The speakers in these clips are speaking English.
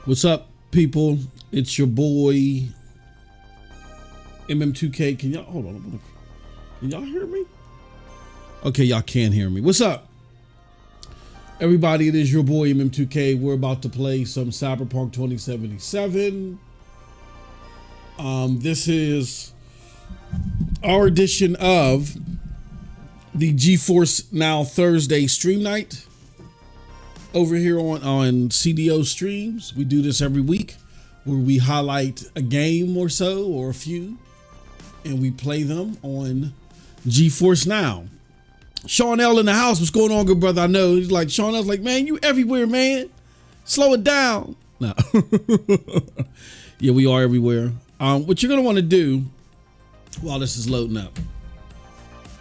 What's up, people? It's your boy MM2K. Can y'all hold on? Can y'all hear me? Okay, y'all can hear me. What's up, everybody? It is your boy MM2K. We're about to play some Cyberpunk 2077. This is our edition of the Geforce Now Thursday stream night over here on CDO streams. We do this every week where we highlight a game or so or a few and we play them on Geforce Now. Sean L in the house. What's going on, good brother? I know he's like, Sean L's like, man, you everywhere, man. Slow it down. No. Yeah, we are everywhere. What you're gonna want to do while this is loading up.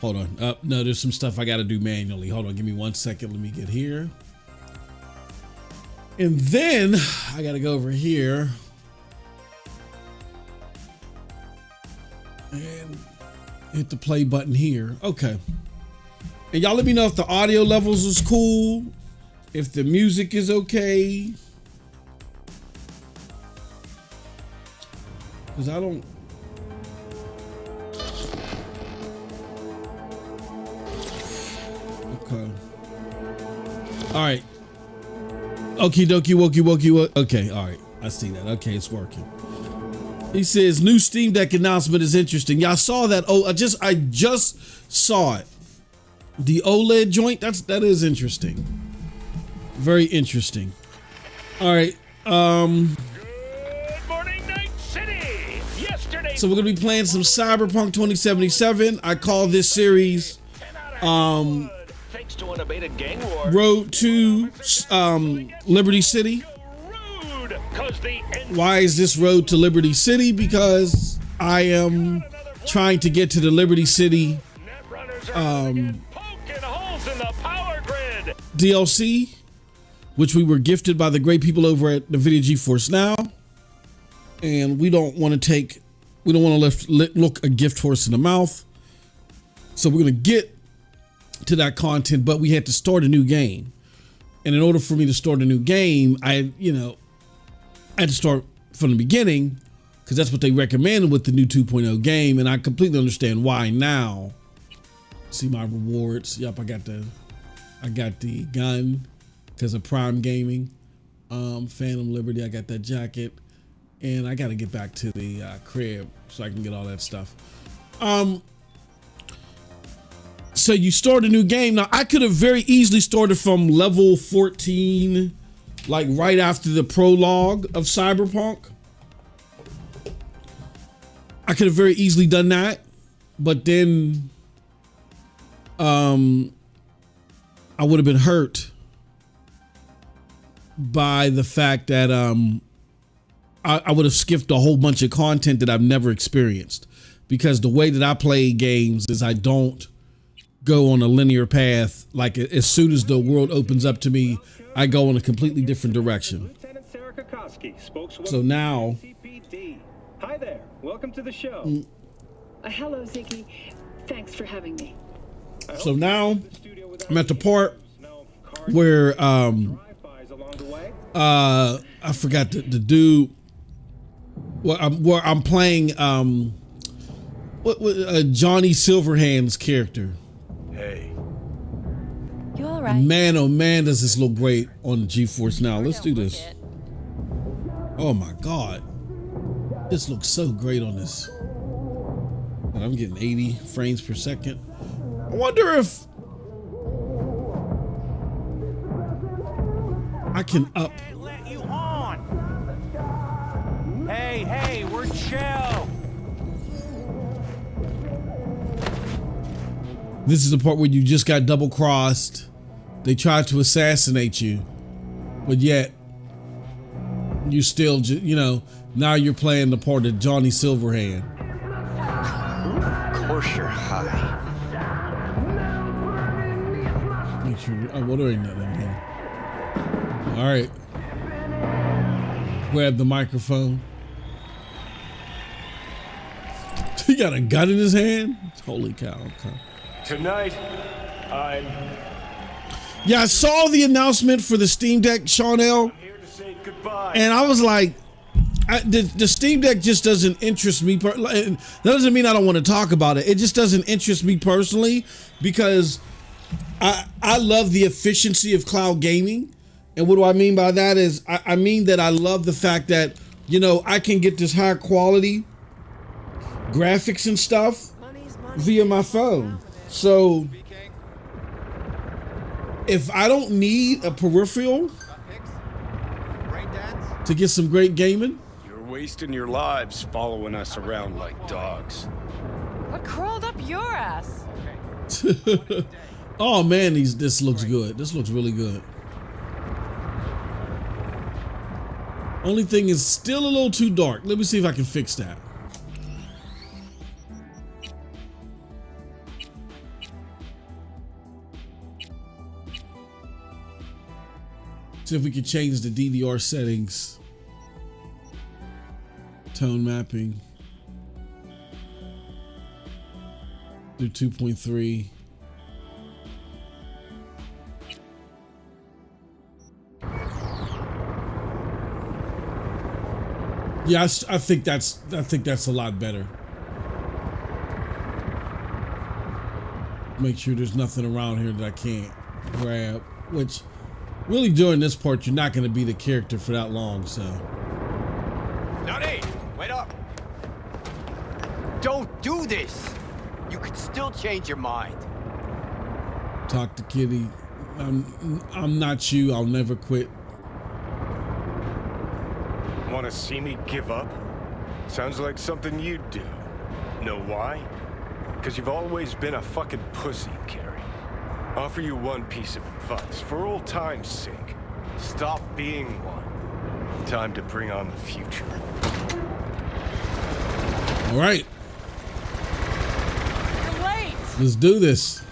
Hold on. No, there's some stuff I got to do manually. Hold on. Give me 1 second. Let me get here. And then I got to go over here and hit the play button here. Okay. And y'all let me know if the audio levels is cool, if the music is okay. Because I don't... Okay. All right. Okie dokie, wokie wokie. Okay, all right. I see that. Okay, it's working. He says new Steam Deck announcement is interesting. Y'all saw that? Oh, I just saw it. The OLED joint. That is interesting. Very interesting. All right. Good morning, Night City. Yesterday. So we're gonna be playing some Cyberpunk 2077. I call this series Thanks to unabated gang war. Road to Liberty City. Why is this road to Liberty City? Because I am trying to get to the Liberty City DLC, which we were gifted by the great people over at the Video Geforce Now, and we don't want to look a gift horse in the mouth. So we're gonna get to that content, but we had to start a new game, and in order for me to start a new game, I had to start from the beginning because that's what they recommended with the new 2.0 game, and I completely understand why now. See my rewards. Yep, I got the gun because of Prime Gaming, Phantom Liberty. I got that jacket, and I got to get back to the crib so I can get all that stuff. So you start a new game. Now, I could have very easily started from level 14, like right after the prologue of Cyberpunk. I could have very easily done that, but then I would have been hurt by the fact that I would have skipped a whole bunch of content that I've never experienced, because the way that I play games is I don't go on a linear path. Like as soon as the world opens up to me, I go in a completely different direction. So now, hi there, welcome to the show. Hello, Ziggy. Thanks for having me. So now I'm at the part where I forgot the dude. Where I'm playing Johnny Silverhand's character. Hey. You all right? Man, oh man, does this look great on the Geforce Now. Let's do this. Oh my God. This looks so great on this. And I'm getting 80 frames per second. I wonder if I can up. Can't let you on. Hey, we're chill. This is the part where you just got double crossed. They tried to assassinate you, but yet you still, now you're playing the part of Johnny Silverhand. Of course you're high. Make sure. Oh, there ain't nothing here. All right. Grab the microphone. He got a gun in his hand? Holy cow. Okay. Tonight, I'm Yeah, I saw the announcement for the Steam Deck, Shawnell, Here to say goodbye. and I was like, the Steam Deck just doesn't interest me. That doesn't mean I don't want to talk about it. It just doesn't interest me personally because I love the efficiency of cloud gaming. And what do I mean by that is I mean that I love the fact that, you know, I can get this high quality graphics and stuff via my phone. So if I don't need a peripheral to get some great gaming, You're wasting your lives following us around like dogs. What crawled up your ass? oh man, this looks good. This looks really good. Only thing is still a little too dark. Let me see if I can fix that. See if we can change the DDR settings. Tone mapping. Do 2.3. Yeah, I think that's a lot better. Make sure there's nothing around here that I can't grab, which really during this part you're not going to be the character for that long, so. Nutty, wait up. Don't do this! You could still change your mind. Talk to Kitty. I'm not you. I'll never quit. Want to see me give up? Sounds like something you'd do. Know why? Because you've always been a fucking pussy, Carrie. Offer you one piece of advice, for old time's sake. Stop being one. Time to bring on the future. All right, You're late. let's do this.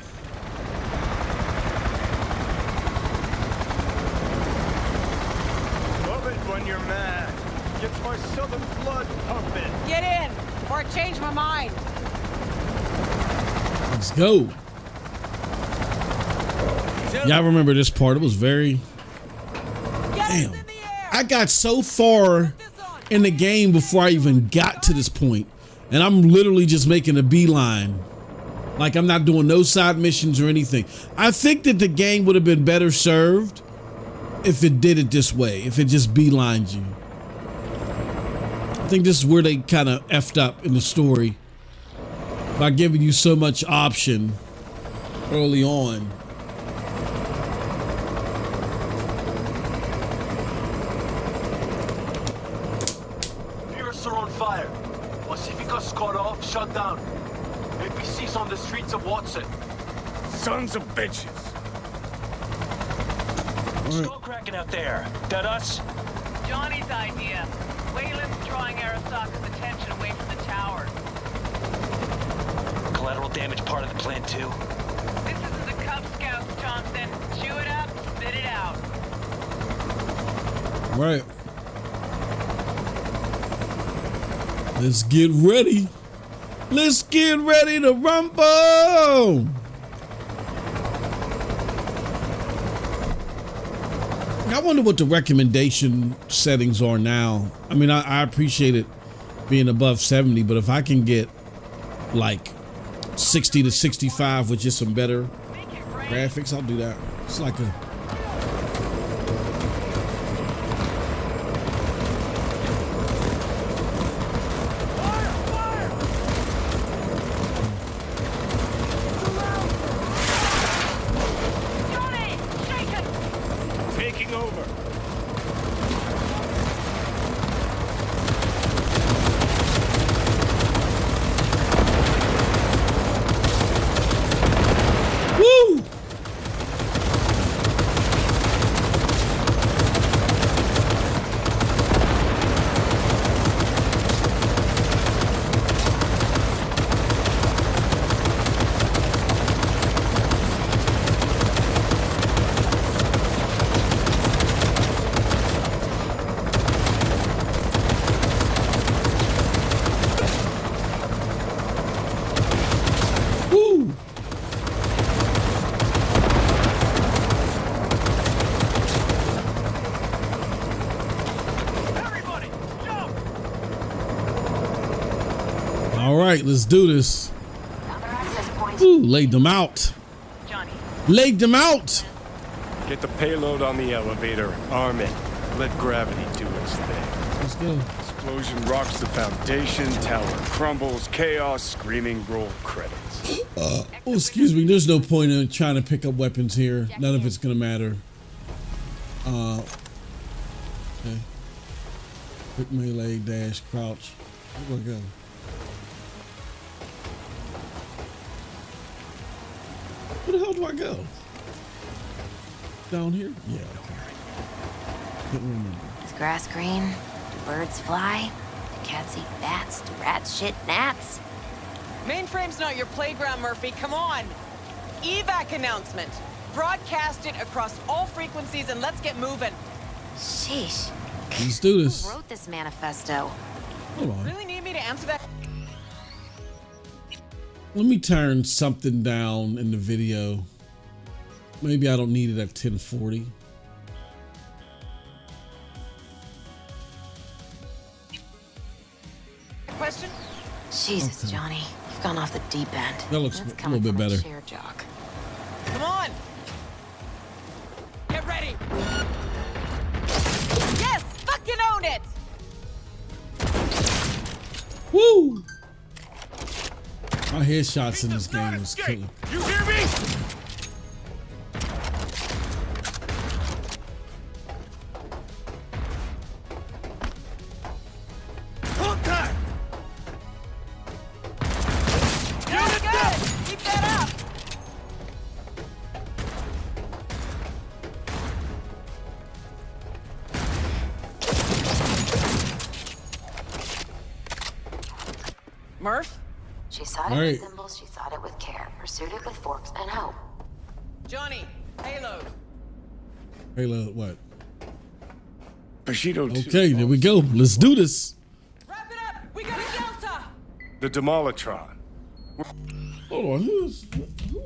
Love it when you're mad. Gets my southern blood pumping. Get in, or I change my mind. Let's go. Y'all remember this part? It was very. Get Damn. us in the air. I got so far in the game before I even got to this point, and I'm literally just making a beeline. Like I'm not doing no side missions or anything. I think that the game would have been better served if it did it this way, if it just beelined you. I think this is where they kind of effed up in the story by giving you so much option early on. Fierce are on fire. Pacifica's cut off, shut down. APC's on the streets of Watson. Sons of bitches. Skull cracking out there. That us? Johnny's idea. Wayland's drawing Arasaka's attention away from the towers. Collateral damage part of the plan too. This isn't the Cub Scouts, Johnson. Chew it up, spit it out. Right. Let's get ready. Let's get ready to rumble. I wonder what the recommendation settings are now. I mean, I appreciate it being above 70, but if I can get like 60 to 65 with just some better graphics, I'll do that. It's like a Johnny, shake it. Taking over. woo. right, let's do this. Another access point. Ooh, laid them out. Johnny. Laid them out. Get the payload on the elevator, arm it, let gravity do its thing. Let's go. Explosion rocks the foundation, tower crumbles, chaos, screaming, roll credits. Oh, excuse me. There's no point in trying to pick up weapons here. None of it's gonna matter. Okay. Quick melee, dash, crouch. Where do I go? Where the hell do I go? Down here? Yeah. Okay. Couldn't remember. Is grass green? Do birds fly? Do cats eat bats? Do rats shit gnats? Mainframe's not your playground, Murphy. Come on. Evac announcement. Broadcast it across all frequencies and let's get moving. Sheesh. Let's do this. Who wrote this manifesto? Hold on. Really need me to answer that? Let me turn something down in the video. Maybe I don't need it at 1040. Question? Jesus, Okay. Johnny. You've gone off the deep end. That looks That's a coming little bit from a better. chair jock. Come on. Get ready. Yes! Fucking own it! Woo! My headshots in this game was killing. You hear me? Contact! Good! Keep that up! Murph? She sought it All right. with symbols, she sought it with care, pursued it with forks and hope. Johnny, payload. Halo, what? Bushido 2. Okay, there we go. Let's do this. Wrap it up! We got a Delta! The Demolitron. Hold on, who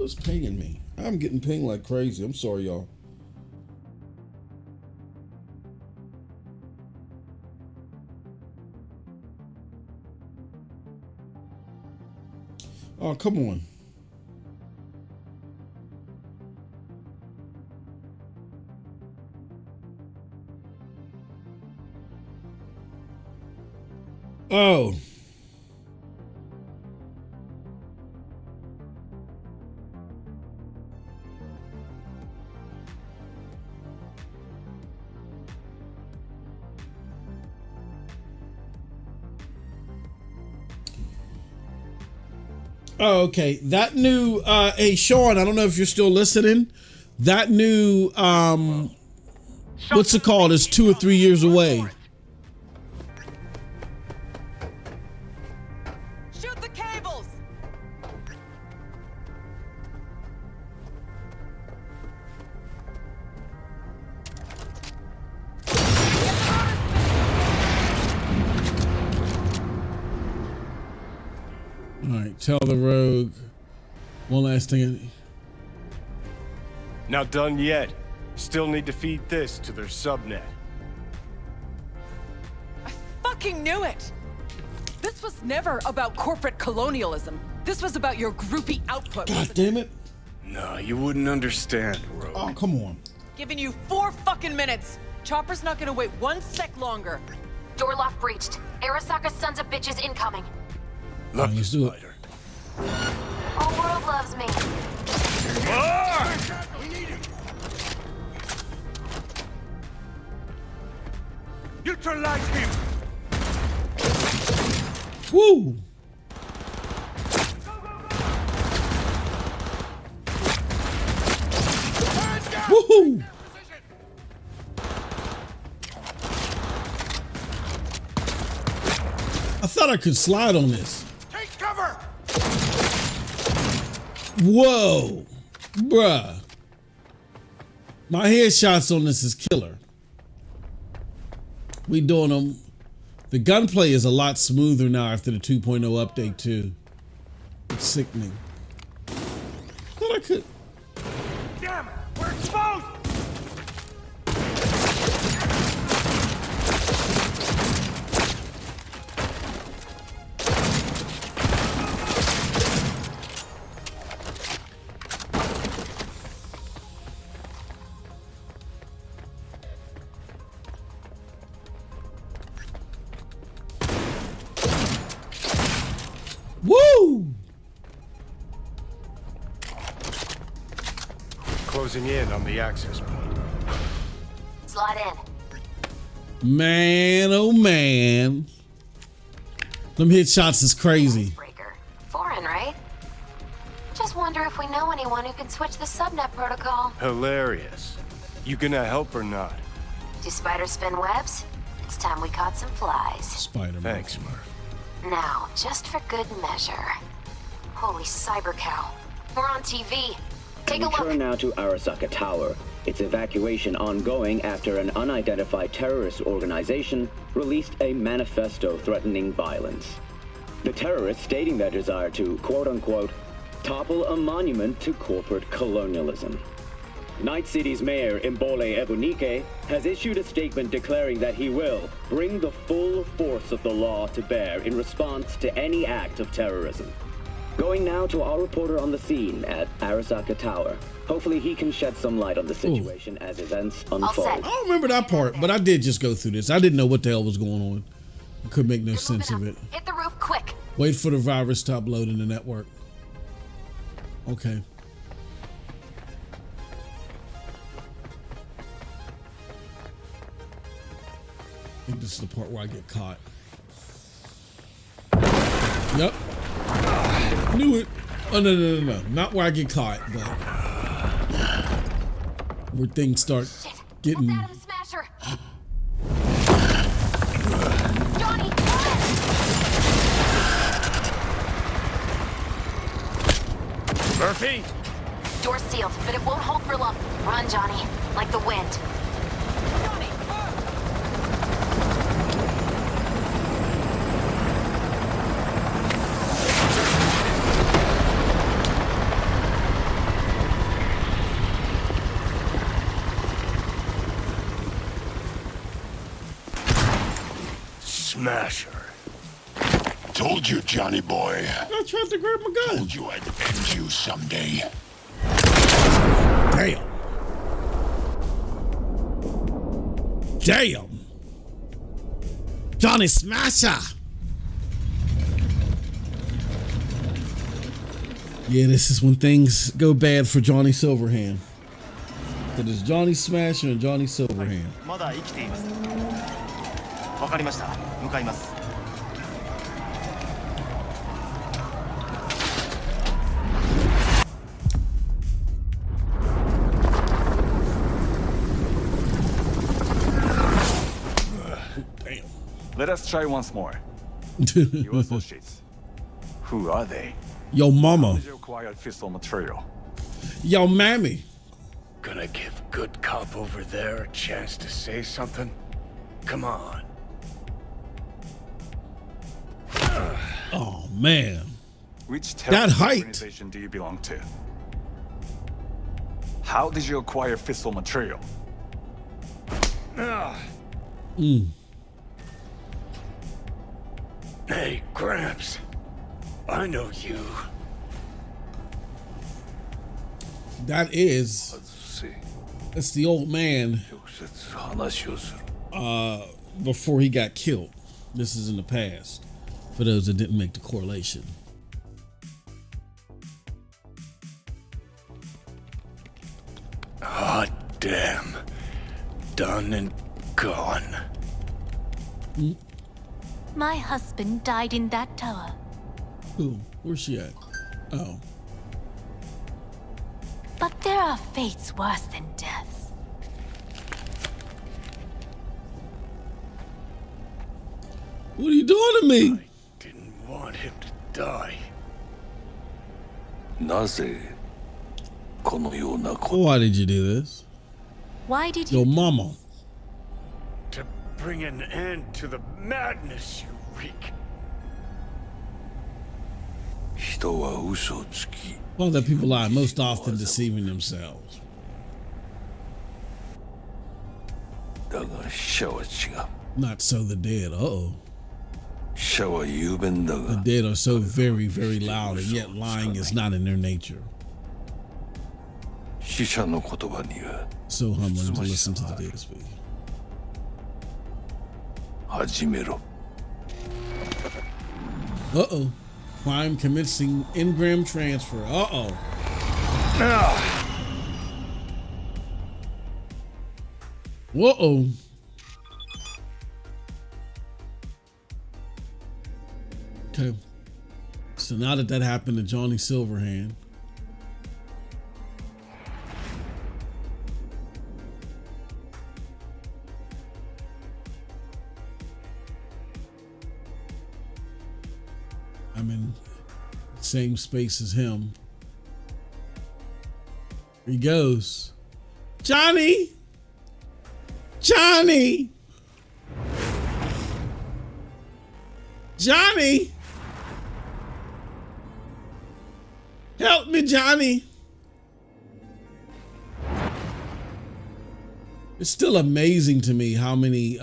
is pinging me? I'm getting pinged like crazy. I'm sorry, y'all. Oh, come on. Oh. Oh, okay. That new hey Sean, I don't know if you're still listening. That new what's it called? Is 2 or 3 years away. Shoot the cables! All right, tell the rogue. One last thing. Not done yet. Still need to feed this to their subnet. I fucking knew it! This was never about corporate colonialism. This was about your groupie output. God damn it. No, you wouldn't understand, Rogue. Oh, come on. Giving you 4 fucking minutes. Chopper's not gonna wait 1 sec longer. Door lock breached. Arasaka's sons of bitches incoming. Love you, let's do it. Spider. Whole world loves me. Neutralize him! Woo! Woohoo! I thought I could slide on this. Take cover! Whoa, bruh. My headshots on this is killer. We doing them. The gunplay is a lot smoother now after the 2.0 update too. It's sickening. Thought I could. Damn! We're exposed! closing in on the access point. Slide in. Man, oh man. Them headshots is crazy. Breaker. Foreign, right? Just wonder if we know anyone who can switch the subnet protocol. Hilarious. You gonna help or not? Do spiders spin webs? It's time we caught some flies. Spider-Man. Thanks, Murph. Now, just for good measure. Holy cyber cow. We're on TV. Take a We turn look. now to Arasaka Tower. Its evacuation ongoing after an unidentified terrorist organization released a manifesto threatening violence. The terrorists stating their desire to, quote-unquote, topple a monument to corporate colonialism. Night City's mayor, Imbole Ebunike, has issued a statement declaring that he will bring the full force of the law to bear in response to any act of terrorism. Going now to our reporter on the scene at Arasaka Tower. Hopefully he can shed some light on the situation as events unfold. I don't remember that part, but I did just go through this. I didn't know what the hell was going on. I couldn't make no sense of it. Hit the roof quick. Wait for the virus to upload in the network. Okay. I think this is the part where I get caught. Yep. Knew it. Oh, no. Not where I get caught, but where things start getting... That's Adam Smasher. Johnny, Murphy? door's sealed, but it won't hold for long. Run, Johnny. Like the wind. Smasher. Told you, Johnny boy. I tried to grab my gun. Told you I'd end you someday. Damn. Johnny Smasher. Yeah, this is when things go bad for Johnny Silverhand. That is Johnny Smasher and Johnny Silverhand. まだ生きています。わかりました。向かいます。Let us try once more. Your associates. Who are they? Yo, mama. Did you acquire fissile material? Yo, mammy. Gonna give good cop over there a chance to say something? Come on. Oh, man. Which That terrorist height. organization do you belong to? How did you acquire fissile material? Hey, Gramps. I know you. That is. Let's see. That's the old man before he got killed. This is in the past. For those that didn't make the correlation. Hot damn. Done and gone. My husband died in that tower. Who? Where's she at? Oh. But there are fates worse than deaths. What are you doing to me? I didn't want him to die. Why did you do this? Why did you? Yo, mama. To bring an end to the madness you wreak. Well, that people lie most often deceiving themselves. Not so the dead. Uh-oh. The dead are so very, very loud, and yet lying is not in their nature. So humbling to listen to the dead speak. Uh-oh. Crime commencing engram transfer. Uh-oh. Whoa. Okay. So now that happened to Johnny Silverhand. I'm in the same space as him. Here he goes. Johnny! Johnny! Johnny! Help me, Johnny! It's still amazing to me how many,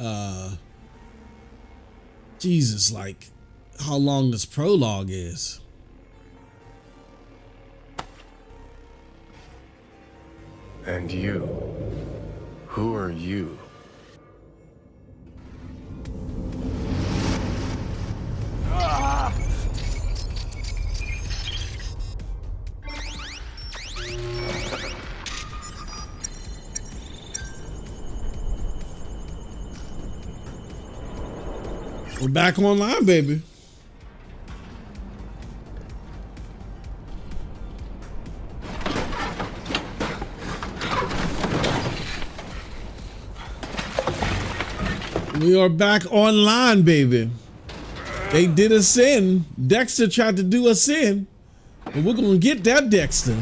Jesus, like, how long this prologue is. And you? Who are you? We're back online, baby. We are back online, baby. They did a sin. Dexter tried to do a sin, but we're gonna get that Dexter.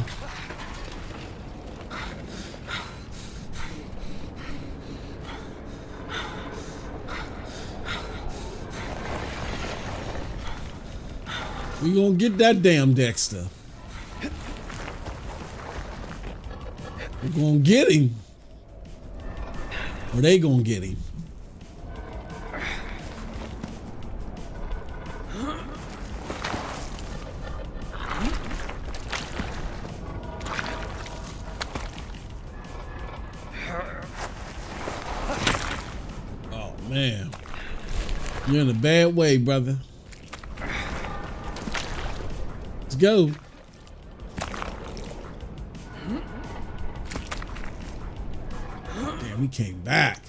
We gonna get that damn Dexter. We're gonna get him. Or they gonna get him. Oh man. You're in a bad way, brother. Let's go. Damn, he came back.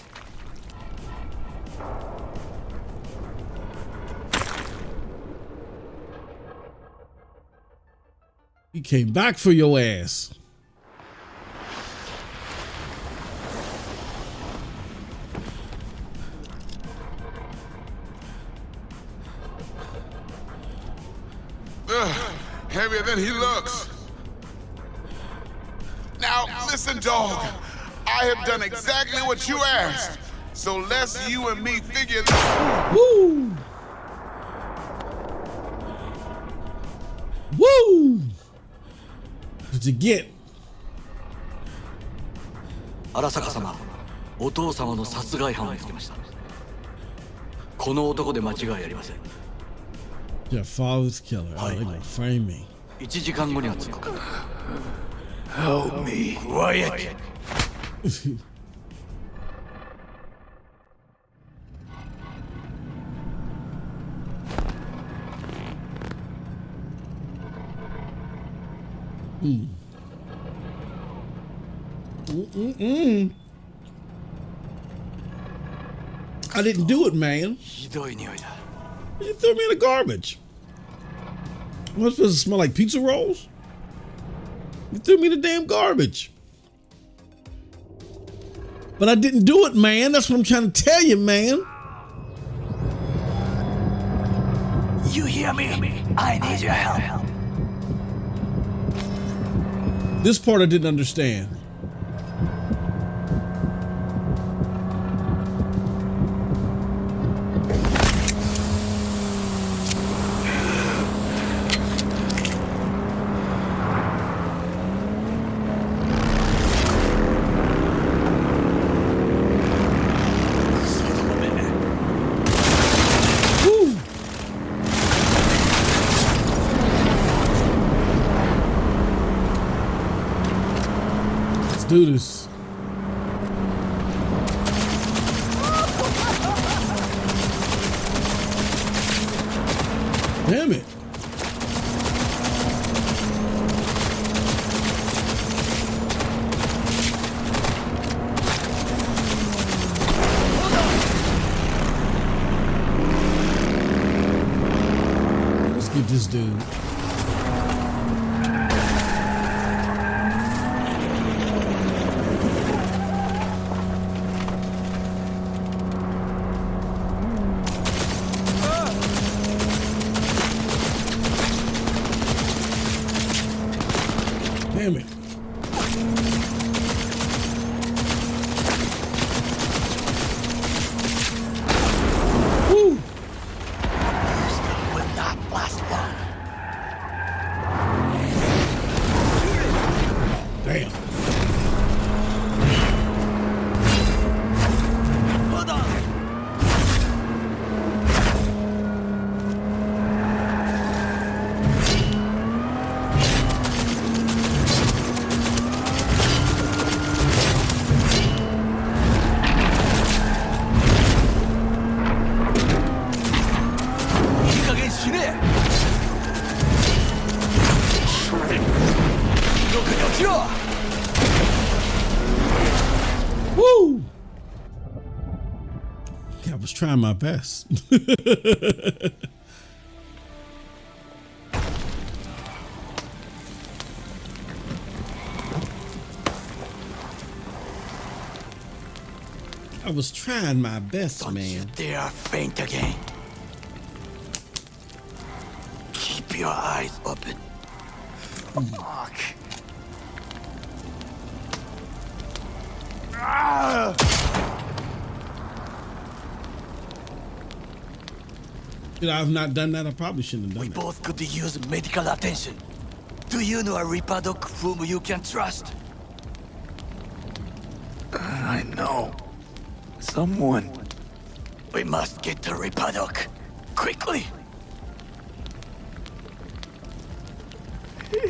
He came back for your ass. Heavier than he looks. Now, listen, dog. I have done exactly what you asked. So let's you and me figure this out. Woo! Woo! What'd you get? 荒坂様、お父様の殺害犯を見つけました。この男で間違いありません。 Your father's killer. Oh, they're gonna frame me. 1時間後には着く。 Help me. Quiet. I didn't do it, man. ひどい匂いだ。 You threw me in the garbage. Am I supposed to smell like pizza rolls? You threw me in the damn garbage. But I didn't do it, man. That's what I'm trying to tell you, man. You hear me? I need your help. This part I didn't understand. Do this. Damn it. this dude. Damn it. Woo! Will not last long. Damn. Hold on. Woo! Yeah, I was trying my best. I was trying my best, Don't man. you dare faint again. Keep your eyes open. Fuck. You know, I've not done that. I probably shouldn't have done We that. both could use medical attention. Do you know a Reaper Doc whom you can trust? I know. Someone. We must get to Reaper Doc. Quickly.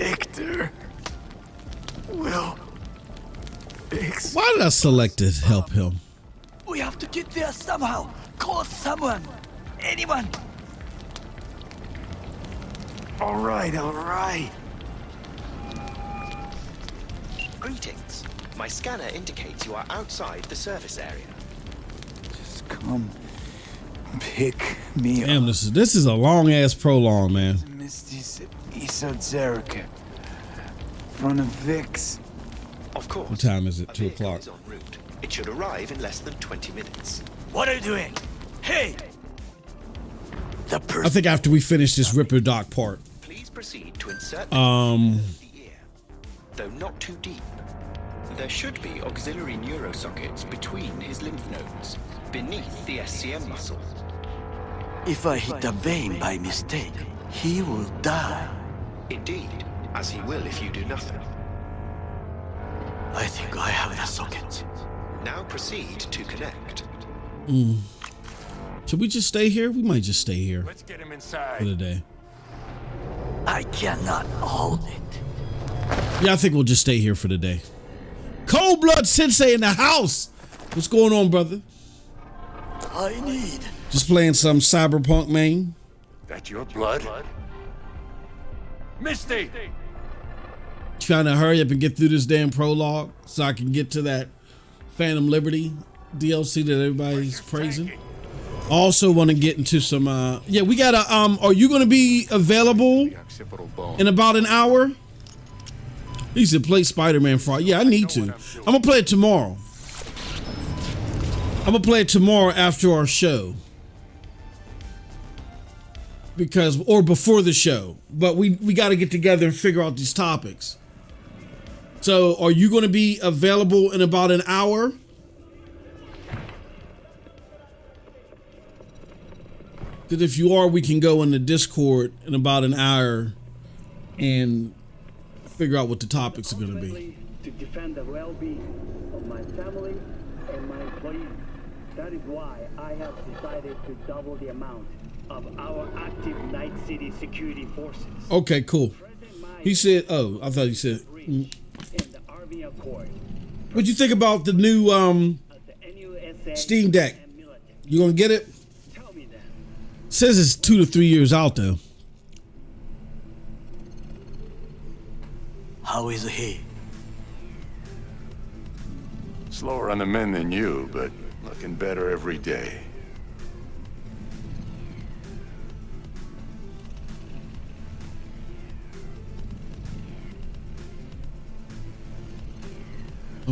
Hector will fix. Why did I select to help him? We have to get there somehow. Call someone. Anyone. All right, all right. Greetings. My scanner indicates you are outside the service area. Just come pick me up. Damn, this is a long ass prologue, man. Misty's Esoterica. Front of Vix. Of course. What time is it? A 2 vehicle o'clock. is en route. It should arrive in less than 20 minutes. What are you doing? Hey! The I think after we finish this Ripper Doc part. Please proceed to insert the the ear, though not too deep. There should be auxiliary neurosockets between his lymph nodes, beneath the SCM muscle. If I hit a vein by mistake, he will die. Indeed, as he will if you do nothing. I think I have the socket. Now proceed to connect. Should we just stay here? We might just stay here Let's get him inside. for the day. I cannot hold it. Yeah, I think we'll just stay here for the day. Cold Blood Sensei in the house. What's going on, brother? I need. Just playing some Cyberpunk, man. That your blood? Misty! Trying to hurry up and get through this damn prologue so I can get to that Phantom Liberty DLC that everybody's praising. Also want to get into some yeah, we gotta are you gonna be available in about an hour? He said play Spider-Man Friday. Yeah, I need to. I'm gonna play it tomorrow. I'm gonna play it tomorrow after our show. Because or before the show. But we gotta get together and figure out these topics. So are you gonna be available in about an hour? Because if you are, we can go in the Discord in about an hour and figure out what the topics are going to be. To defend the well-being of my family and my employees. That is why I have decided to double the amount of our active Night City security forces. Okay, cool. He said, oh, I thought he said. In the Army Accord. What'd you think about the new Steam Deck? You gonna get it? Says it's 2 to 3 years out though. How is he? Slower on the men than you, but looking better every day.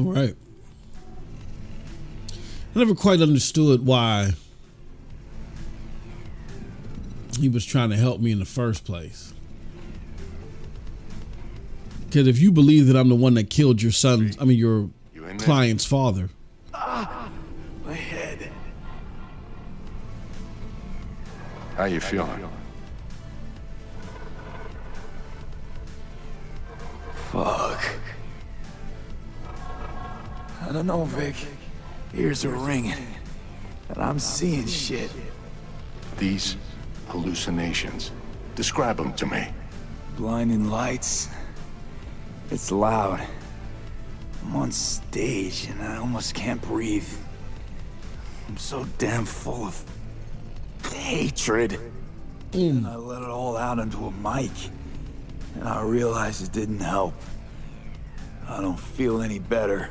All right. I never quite understood why he was trying to help me in the first place. Because if you believe that I'm the one that killed your your client's father. My head. How you feeling? Fuck. I don't know, Vic. Ears are ringing, and I'm seeing shit. These hallucinations. Describe them to me. Blinding lights. It's loud. I'm on stage, and I almost can't breathe. I'm so damn full of hatred. And I let it all out into a mic. And I realized it didn't help. I don't feel any better.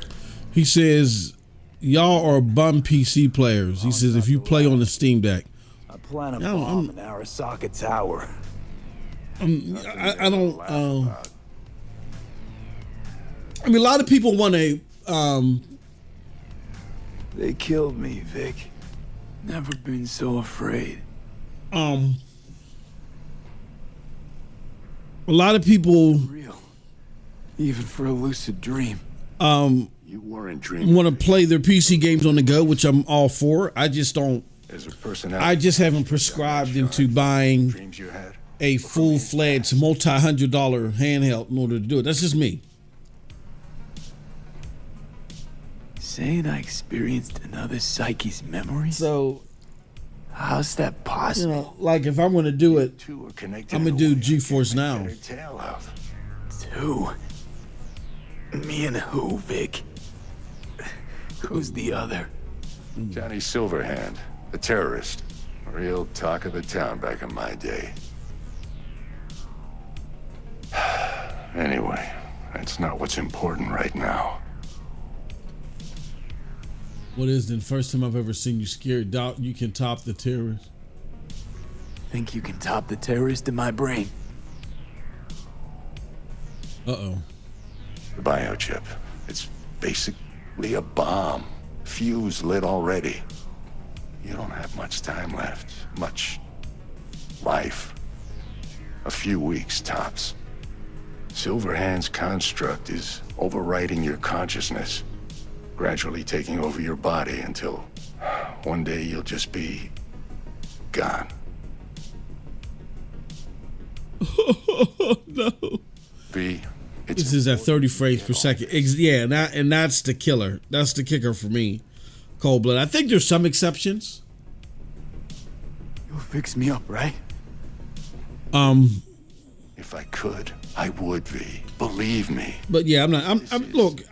He says, y'all are bum PC players. He says, if you play on the Steam Deck. I plan a bomb in Arasaka Tower. I don't... I mean, a lot of people want to... They killed me, Vic. Never been so afraid. A lot of people... Real. Even for a lucid dream. You weren't dreaming. Want to play their PC games on the go, which I'm all for. I just don't... As a person, I just haven't prescribed into buying a full-fledged multi-$100 handheld in order to do it. That's just me. Saying I experienced another psyche's memory? So, how's that possible? You know, like if I'm going to do it, I'm going to do Geforce now. Two? Me and who, Vic? Who's the other? Johnny Silverhand, a terrorist. Real talk of the town back in my day. Anyway, that's not what's important right now. What is the first time I've ever seen you scared? Doubt you can top the terrorist? Think you can top the terrorist in my brain? Uh-oh. The biochip. It's basically a bomb. Fuse lit already. You don't have much time left. Much life. A few weeks tops. Silverhand's construct is overriding your consciousness, gradually taking over your body until one day you'll just be gone. No. V, this is at 30 frames per second. Yeah, and that's the killer. That's the kicker for me. Cold blood. I think there's some exceptions. You'll fix me up, right? If I could, I would, V. Believe me. But yeah, I'm not. Look,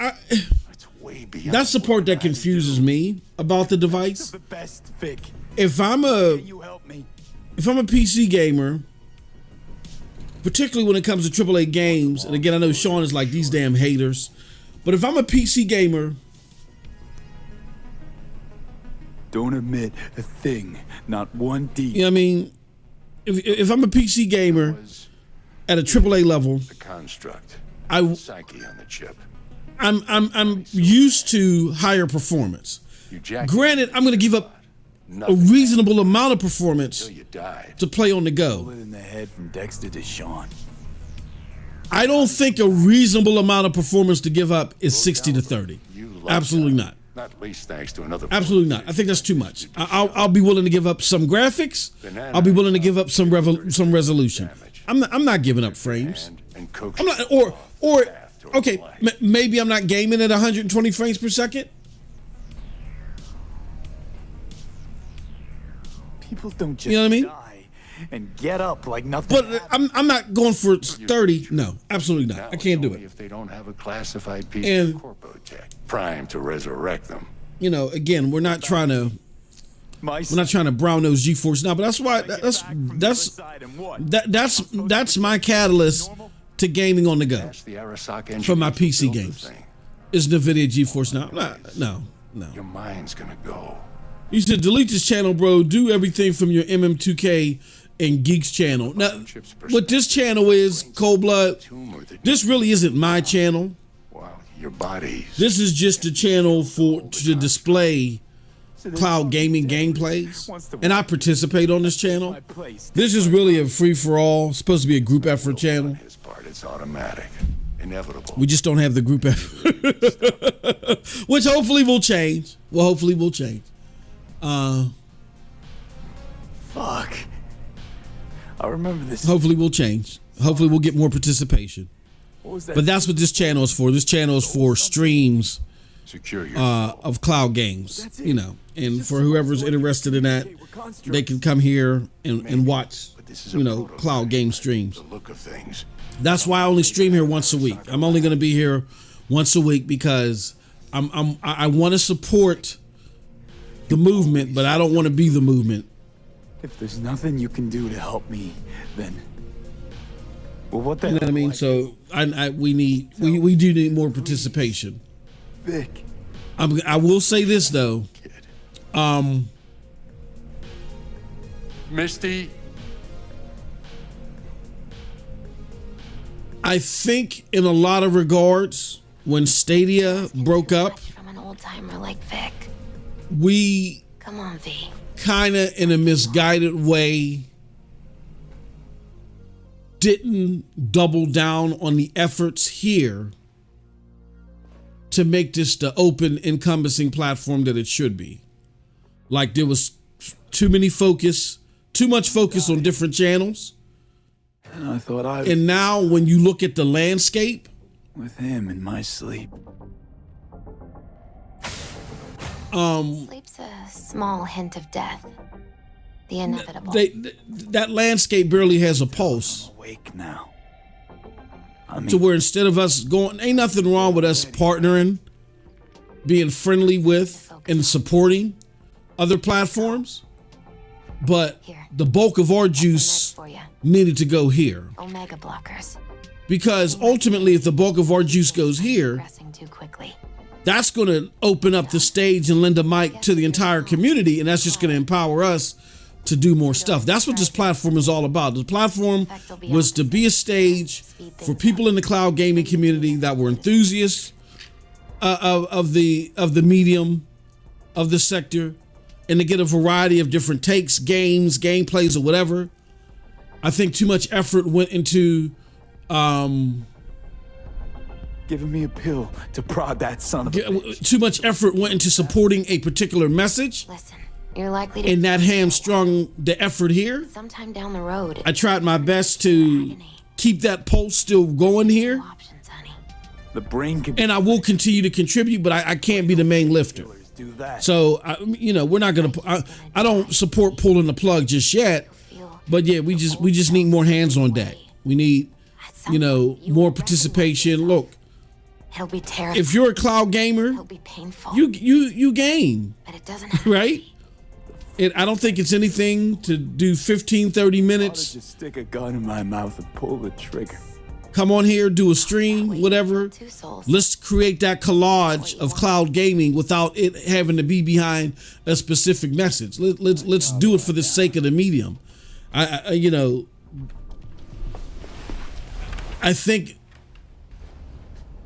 that's the part that confuses me about the device. The best, Vic. If I'm a PC gamer, particularly when it comes to AAA games, and again, I know Sean is like these damn haters, but if I'm a PC gamer, don't admit a thing, not one D. You know what I mean? If I'm a PC gamer at a AAA level, the construct, psyche on the chip. I'm used to higher performance. Granted, I'm going to give up a reasonable amount of performance to play on the go. Bullet in the head from Dexter to Sean. I don't think a reasonable amount of performance to give up is 60 to 30. Absolutely not. Not least thanks to another. Absolutely not. I think that's too much. I'll be willing to give up some graphics. I'll be willing to give up some resolution. I'm not giving up frames. I'm not. Or okay, maybe I'm not gaming at 120 frames per second. People don't just you know what I mean? die and get up like nothing. But I'm not going for 30. No, absolutely not. I can't do it. If they don't have a classified piece of corpo tech primed to resurrect them. You know, again, we're not trying to brown nose Geforce now, but that's why that's my catalyst to gaming on the go for my PC games. Is NVIDIA Geforce now? No. Your mind's gonna go. You said delete this channel, bro. Do everything from your MM2K and Geeks channel. Now, what this channel is, Cold Blood, this really isn't my channel. your bodies. This is just a channel to display cloud gaming gameplays, and I participate on this channel. This is really a free-for-all, supposed to be a group effort channel. His part, it's automatic, inevitable. We just don't have the group effort, which hopefully will change. Well, hopefully will change. Fuck. I remember this. Hopefully we'll change. Hopefully we'll get more participation. What was that? But that's what this channel is for. This channel is for streams Secure your of cloud games, you know. And for whoever's interested in that, they can come here and watch, you know, cloud game streams. the look of things. That's why I only stream here once a week. I'm only going to be here once a week because I want to support the movement, but I don't want to be the movement. If there's nothing you can do to help me, then... Well, what the You know what I mean? So we do need more participation. Vic. I will say this though. Misty. I think in a lot of regards, when Stadia broke up, From an old timer like Vic. we Come on, V. kind of in a misguided way didn't double down on the efforts here to make this the open encompassing platform that it should be. Like there was too much focus on different channels. And I thought And now when you look at the landscape, with him in my sleep. Sleep's a small hint of death. The inevitable. that landscape barely has a pulse. Awake now. To where instead of us going, ain't nothing wrong with us partnering, being friendly with and supporting other platforms, but the bulk of our juice needed to go here. Omega blockers. Because ultimately, if the bulk of our juice goes here, Progressing too quickly. that's going to open up the stage and lend a mic to the entire community, and that's just going to empower us to do more stuff. That's what this platform is all about. The platform was to be a stage for people in the cloud gaming community that were enthusiasts of the medium, of the sector, and to get a variety of different takes, games, gameplays, or whatever. I think too much effort went into giving me a pill to prod that son of a bitch. Too much effort went into supporting a particular message. Listen, you're likely to... And that hamstrung the effort here. Sometime down the road. I tried my best to keep that pulse still going here. The brain can... And I will continue to contribute, but I can't be the main lifter. Do that. So, you know, we're not going to... I don't support pulling the plug just yet. But yeah, we just need more hands on deck. We need, you know, more participation. Look, It'll be terrible. if you're a cloud gamer, It'll be painful. you game, But it doesn't have right? I don't think it's anything to do 15, 30 minutes. Just stick a gun in my mouth and pull the trigger. Come on here, do a stream, whatever. Let's create that collage of cloud gaming without it having to be behind a specific message. Let's do it for the sake of the medium. You know, I think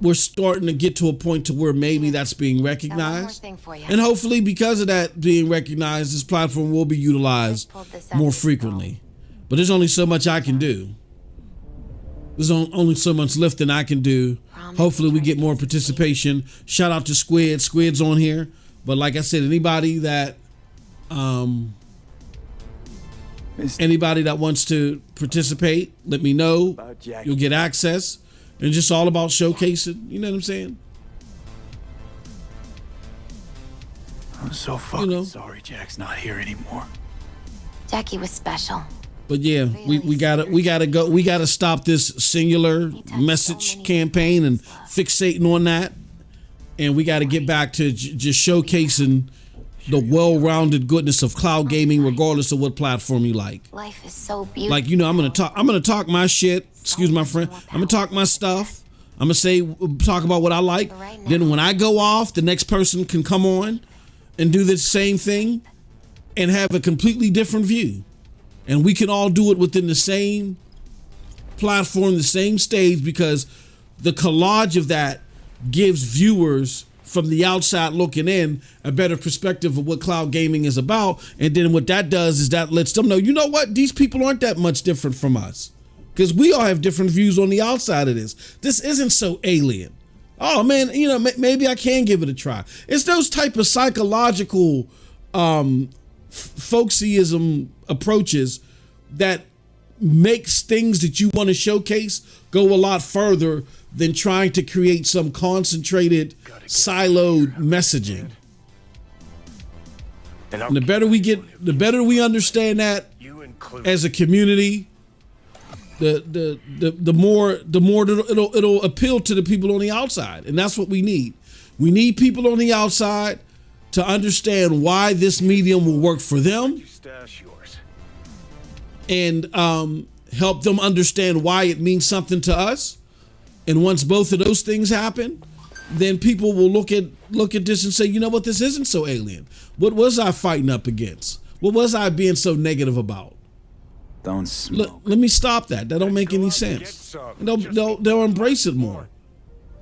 we're starting to get to a point to where maybe that's being recognized. And hopefully because of that being recognized, this platform will be utilized more frequently. But there's only so much I can do. There's only so much lifting I can do. Hopefully we get more participation. Shout out to Squid. Squid's on here. But like I said, anybody that wants to participate, let me know. You'll get access. And just all about showcasing, you know what I'm saying? I'm so fucking sorry Jack's not here anymore. Jackie was special. But yeah, we gotta stop this singular message campaign and fixating on that. And we gotta get back to just showcasing the well-rounded goodness of cloud gaming, regardless of what platform you like. Life is so beautiful. Like, you know, I'm gonna talk my shit. Excuse my friend. I'm gonna talk my stuff. I'm gonna talk about what I like. Then when I go off, the next person can come on and do the same thing and have a completely different view. And we can all do it within the same platform, the same stage, because the collage of that gives viewers from the outside looking in a better perspective of what cloud gaming is about. And then what that does is that lets them know, you know what, these people aren't that much different from us, because we all have different views on the outside of this. This isn't so alien. Oh man, you know, maybe I can give it a try. It's those type of psychological folksyism approaches that makes things that you want to showcase go a lot further than trying to create some concentrated, siloed messaging. And the better we get, the better we understand that as a community, the more it'll appeal to the people on the outside. And that's what we need. We need people on the outside to understand why this medium will work for them, and help them understand why it means something to us. And once both of those things happen, then people will look at this and say, you know what, this isn't so alien. What was I fighting up against? What was I being so negative about? Don't smoke. Let me stop that. That don't make any sense. They'll embrace it more.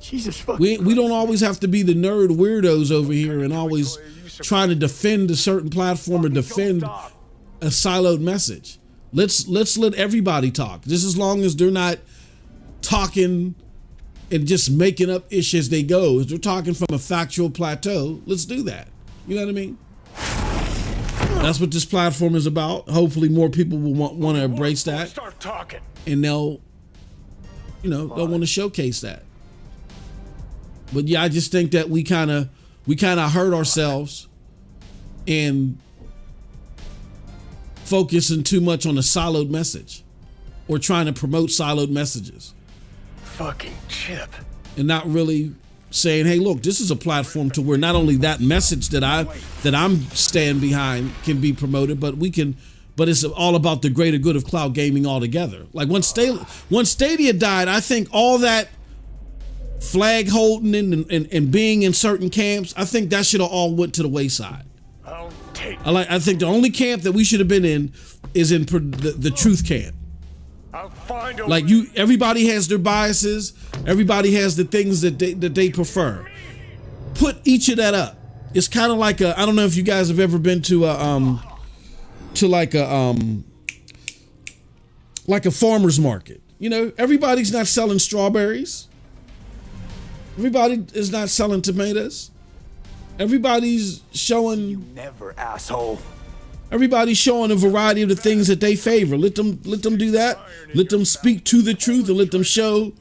Jesus fucking we don't always have to be the nerd weirdos over here and always trying to defend a certain platform or defend a siloed message. Let's let everybody talk, just as long as they're not talking and just making up ish as they go. If they're talking from a factual plateau, let's do that. You know what I mean? That's what this platform is about. Hopefully more people will want to embrace that. Start talking. And they'll want to showcase that. But yeah, I just think that we kind of hurt ourselves in focusing too much on a siloed message or trying to promote siloed messages. Fucking Chip. And not really saying, hey, look, this is a platform to where not only that message that I'm stand behind can be promoted, but it's all about the greater good of cloud gaming altogether. Like once Stadia died, I think all that flag holding and being in certain camps, I think that should have all went to the wayside. I think the only camp that we should have been in is in the truth camp. Like everybody has their biases. Everybody has the things that they prefer. Put each of that up. It's kind of like I don't know if you guys have ever been to a farmer's market. You know, everybody's not selling strawberries. Everybody is not selling tomatoes. Everybody's showing. You never, asshole. Everybody's showing a variety of the things that they favor. Let them do that. Let them speak to the truth and let them show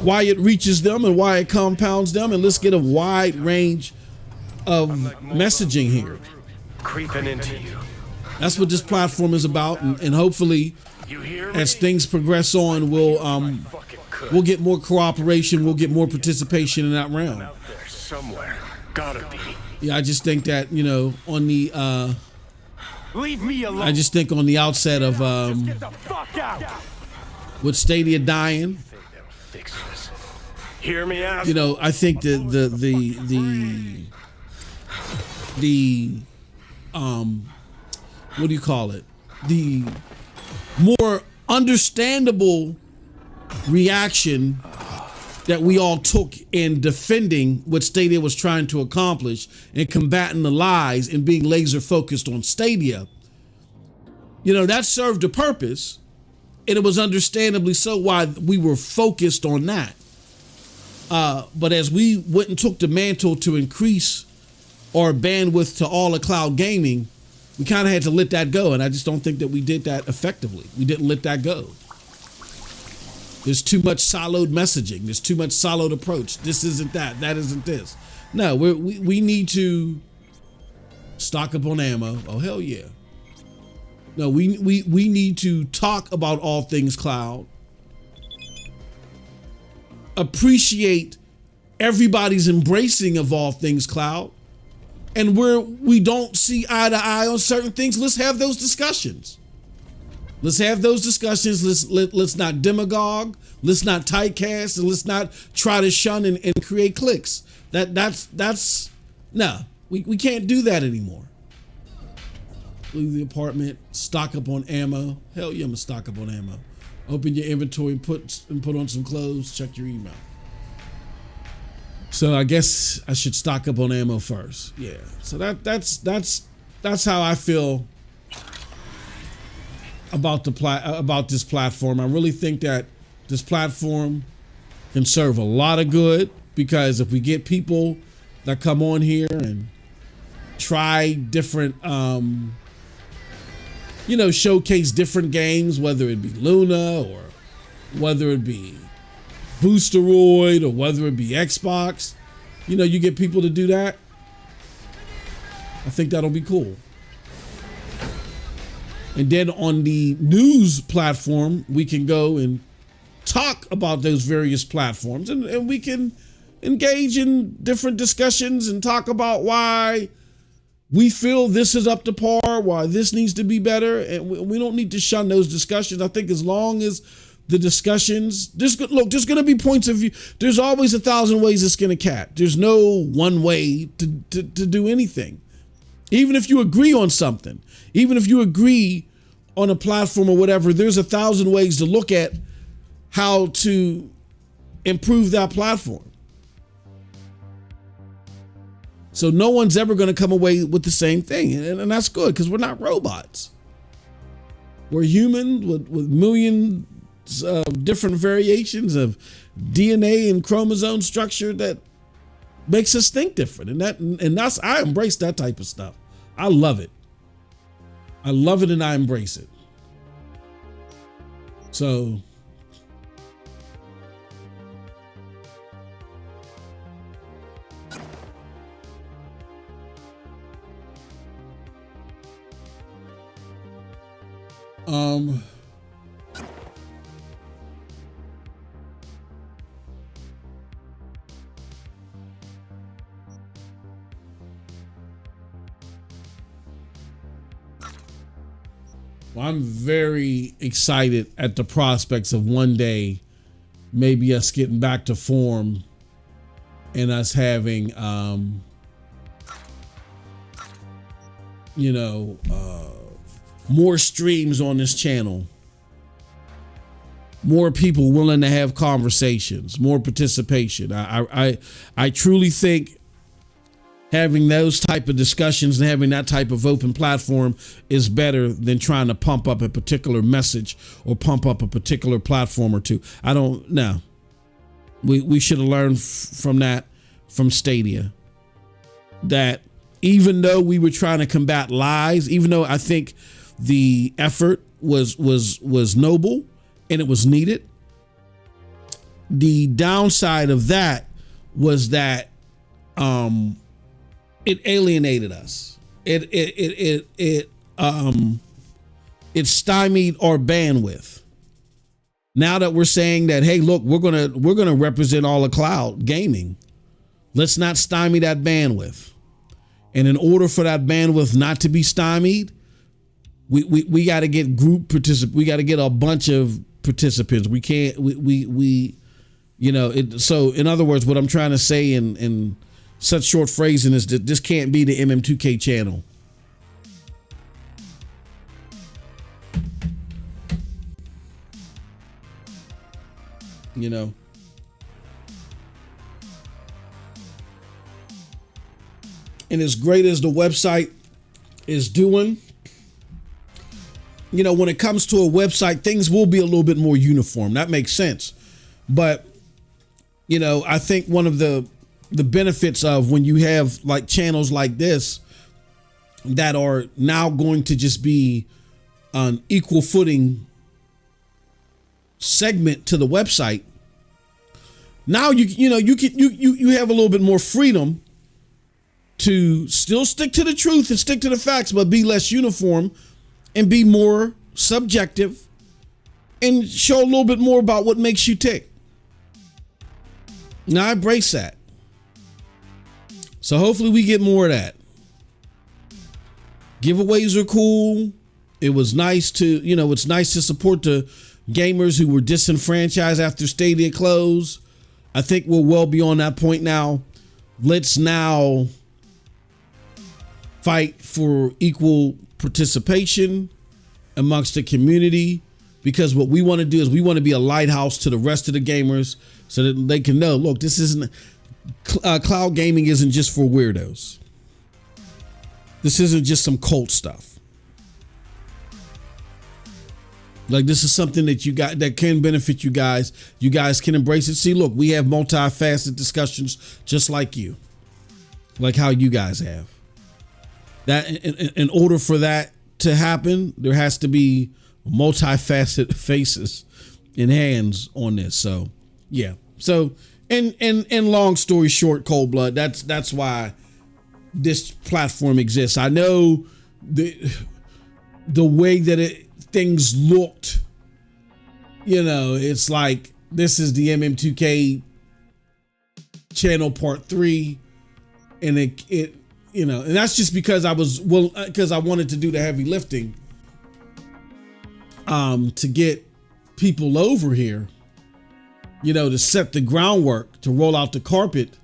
why it reaches them and why it compounds them. And let's get a wide range of messaging here. Creeping into you. That's what this platform is about. And hopefully, as things progress on, we'll get more cooperation. We'll get more participation in that realm. Out there somewhere. Gotta be. Yeah, I just think that, on the Leave me alone. I just think on the outset of Get the fuck out. with Stadia dying, Fix this. Hear me out. I think the what do you call it? The more understandable reaction that we all took in defending what Stadia was trying to accomplish and combating the lies and being laser focused on Stadia, that served a purpose, and it was understandably so why we were focused on that. But as we went and took the mantle to increase our bandwidth to all of cloud gaming, we kind of had to let that go, and I just don't think that we did that effectively. We didn't let that go. There's too much siloed messaging. There's too much siloed approach. This isn't that. That isn't this. No, we need to stock up on ammo. Oh, hell yeah. No, we need to talk about all things cloud. Appreciate everybody's embracing of all things cloud. And where we don't see eye to eye on certain things, let's have those discussions. Let's have those discussions. Let's not demagogue. Let's not typecast, and let's not try to shun and create cliques. That's no. We can't do that anymore. Leave the apartment. Stock up on ammo. Hell yeah, I'm gonna stock up on ammo. open your inventory and put on some clothes, check your email. So I guess I should stock up on ammo first. Yeah. So that's how I feel about this platform. I really think that this platform can serve a lot of good, because if we get people that come on here and try different showcase different games, whether it be Luna or whether it be Boosteroid or whether it be Xbox, you get people to do that. I think that'll be cool. And then on the news platform, we can go and talk about those various platforms, and we can engage in different discussions and talk about why we feel this is up to par, why this needs to be better. And we don't need to shun those discussions. I think as long as the discussions, there's going to be points of view. There's always 1,000 ways to skin a cat. There's no one way to do anything. Even if you agree on something, even if you agree on a platform or whatever, there's 1,000 ways to look at how to improve that platform. So no one's ever going to come away with the same thing. And that's good, because we're not robots. We're human with millions of different variations of DNA and chromosome structure that makes us think different. And that's I embrace that type of stuff. I love it. I love it and I embrace it. So I'm very excited at the prospects of one day maybe us getting back to form and us having more streams on this channel, more people willing to have conversations, more participation. I truly think having those type of discussions and having that type of open platform is better than trying to pump up a particular message or pump up a particular platform or two. I don't know. We should have learned from that, from Stadia, that even though we were trying to combat lies, even though I think the effort was noble and it was needed, the downside of that was that it alienated us. It stymied our bandwidth. Now that we're saying that, hey, look, we're gonna represent all of cloud gaming. Let's not stymie that bandwidth. And in order for that bandwidth not to be stymied, we got to get group participants. We got to get a bunch of participants. We can't. So in other words, what I'm trying to say in such short phrasing is that this can't be the MM2K channel. And as great as the website is doing, when it comes to a website, things will be a little bit more uniform. That makes sense. But, I think one of the benefits of when you have like channels like this that are now going to just be on equal footing segment to the website, now you have a little bit more freedom to still stick to the truth and stick to the facts, but be less uniform and be more subjective and show a little bit more about what makes you tick. Now I embrace that. So hopefully we get more of that. Giveaways are cool. It was nice to, it's nice to support the gamers who were disenfranchised after Stadia closed. I think we're well beyond that point now. Let's now fight for equal participation amongst the community because what we want to do is we want to be a lighthouse to the rest of the gamers so that they can know, look, this isn't, cloud gaming isn't just for weirdos. This isn't just some cult stuff. Like, this is something that you got that can benefit you guys. You guys can embrace it. See, look, we have multifaceted discussions just like you, like how you guys have. That in order for that to happen, there has to be multifaceted faces and hands on this. So, yeah. So, and long story short, Cold Blood, that's why this platform exists. I know the way that things looked, you know, it's like this is the MM2K channel part 3, and it you know, and that's just because I wanted to do the heavy lifting to get people over here, you know, to set the groundwork, to roll out the carpet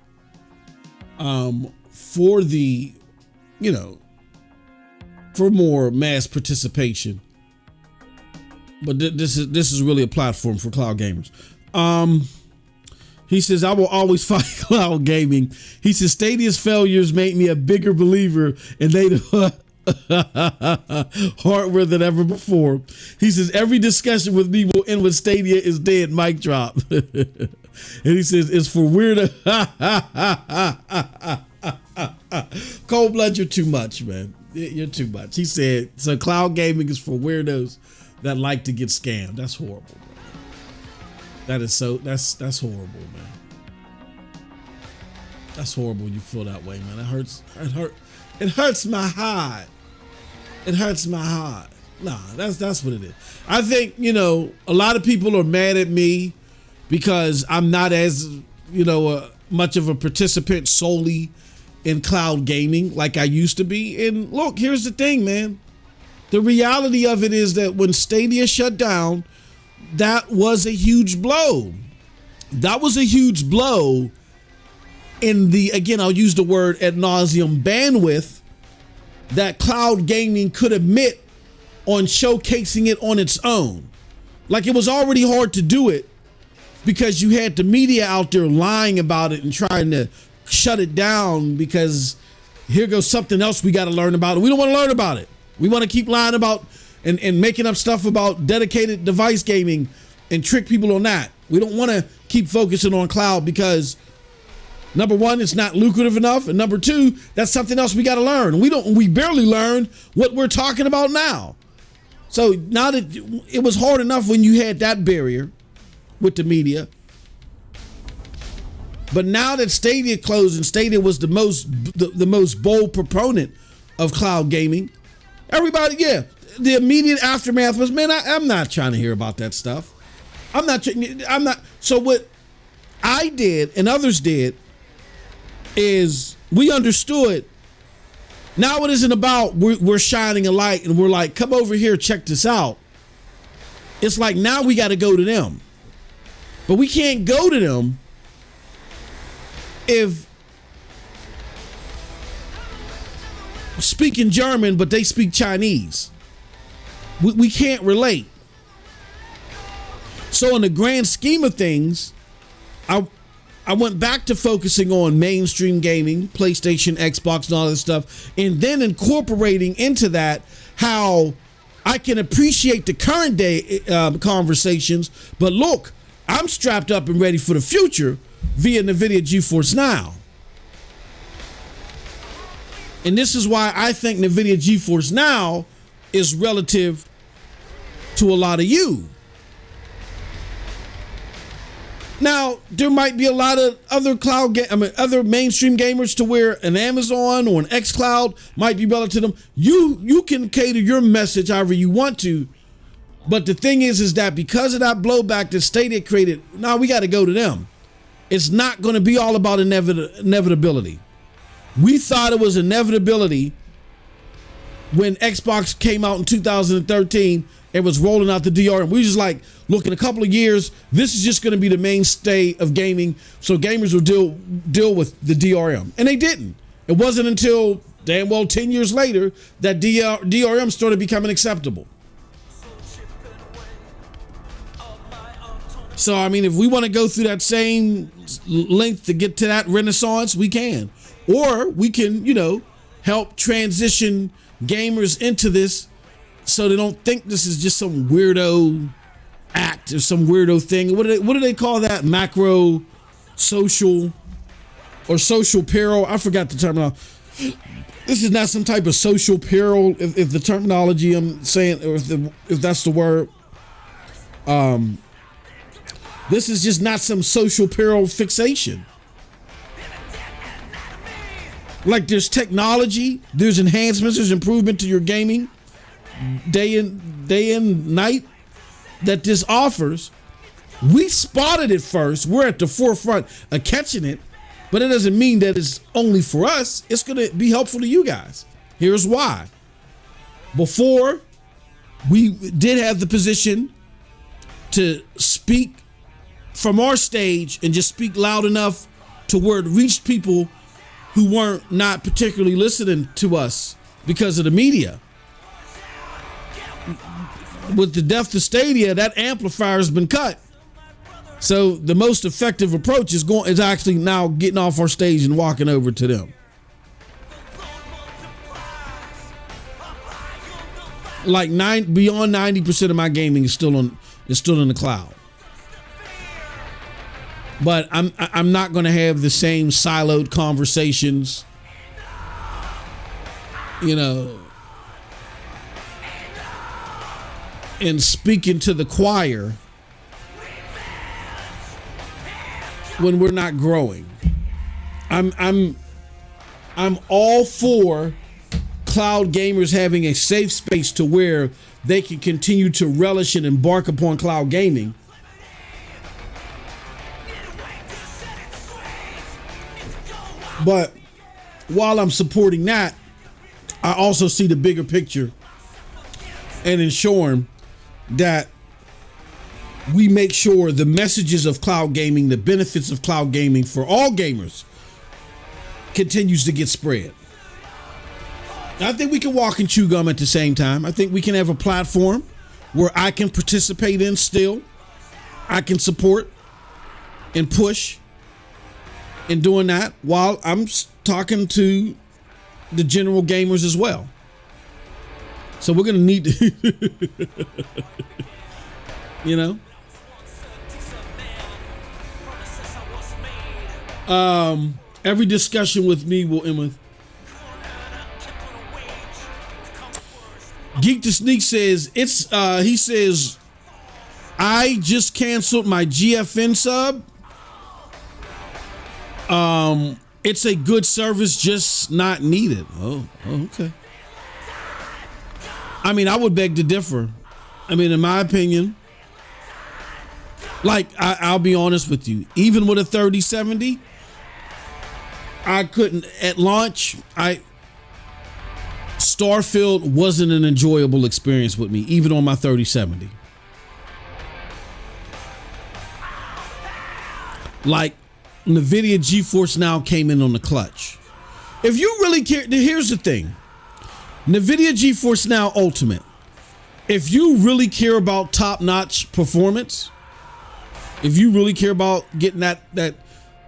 for the, you know, for more mass participation. But this is really a platform for cloud gamers. He says, I will always fight cloud gaming. He says, Stadia's failures make me a bigger believer in native hardware than ever before. He says, every discussion with me will end with Stadia is dead, mic drop. And he says, it's for weird. Cold Blood, you're too much, man. You're too much. He said, so cloud gaming is for weirdos that like to get scammed. That's horrible, bro. That's horrible, man. That's horrible when you feel that way, man. It hurts my heart. It hurts my heart. Nah, that's what it is. I think, you know, a lot of people are mad at me because I'm not as, you know, much of a participant solely in cloud gaming like I used to be. And look, here's the thing, man. The reality of it is that when Stadia shut down, that was a huge blow. That was a huge blow in the, again, I'll use the word ad nauseum, bandwidth that cloud gaming could admit on showcasing it on its own. Like, it was already hard to do it because you had the media out there lying about it and trying to shut it down because here goes something else we got to learn about. And we don't want to learn about it. We want to keep lying about and making up stuff about dedicated device gaming and trick people on that. We don't want to keep focusing on cloud because, number one, it's not lucrative enough, and number two, that's something else we got to learn. We barely learn what we're talking about now. So now that it was hard enough when you had that barrier with the media, but now that Stadia closed and Stadia was the most bold proponent of cloud gaming, everybody, yeah, the immediate aftermath was, man, I'm not trying to hear about that stuff. I'm not. So what I did and others did is we understood. Now it isn't about we're shining a light and we're like, come over here, check this out. It's like now we got to go to them, but we can't go to them if speaking German, but they speak Chinese. We can't relate. So in the grand scheme of things, I went back to focusing on mainstream gaming, PlayStation, Xbox, and all that stuff, and then incorporating into that how I can appreciate the current day conversations, but look, I'm strapped up and ready for the future via NVIDIA Geforce Now. And this is why I think NVIDIA Geforce Now is relative to a lot of you. Now, there might be a lot of other other mainstream gamers to where an Amazon or an xCloud might be relative to them. You can cater your message however you want to, but the thing is that because of that blowback that Stadia created, now we got to go to them. It's not going to be all about inevitability. We thought it was inevitability when Xbox came out in 2013 and was rolling out the DRM. We just like, look, in a couple of years, this is just going to be the mainstay of gaming, so gamers will deal with the DRM. And they didn't. It wasn't until damn well 10 years later that DRM started becoming acceptable. So, I mean, if we want to go through that same length to get to that renaissance, we can. Or we can, you know, help transition gamers into this so they don't think this is just some weirdo act or some weirdo thing. What do they call that? Macro social or social peril? I forgot the terminology. This is not some type of social peril, if the terminology I'm saying, or if that's the word. This is just not some social peril fixation. Like, there's technology, there's enhancements, there's improvement to your gaming day and night that this offers. We spotted it first. We're at the forefront of catching it, but it doesn't mean that it's only for us. It's going to be helpful to you guys. Here's why. Before, we did have the position to speak from our stage and just speak loud enough to where it reached people who weren't not particularly listening to us because of the media. With the death of Stadia, that amplifier has been cut. So the most effective approach is actually now getting off our stage and walking over to them. Like beyond 90% of my gaming is still in the cloud. But I'm not going to have the same siloed conversations, you know, and speaking to the choir when we're not growing. I'm all for cloud gamers having a safe space to where they can continue to relish and embark upon cloud gaming. But while I'm supporting that, I also see the bigger picture and ensuring that we make sure the messages of cloud gaming, the benefits of cloud gaming for all gamers continues to get spread. I think we can walk and chew gum at the same time. I think we can have a platform where I can participate in still. I can support and push in doing that while I'm talking to the general gamers as well. So we're going to need to, you know, every discussion with me will end with Geek to Sneak says he says, I just canceled my GFN sub. It's a good service, just not needed. Oh, okay. I mean, I would beg to differ. I mean, in my opinion, like, I'll be honest with you, even with a 3070, I couldn't, at launch, Starfield wasn't an enjoyable experience with me, even on my 3070. Like, NVIDIA Geforce Now came in on the clutch. If you really care, here's the thing. NVIDIA Geforce Now Ultimate. If you really care about top-notch performance, if you really care about getting that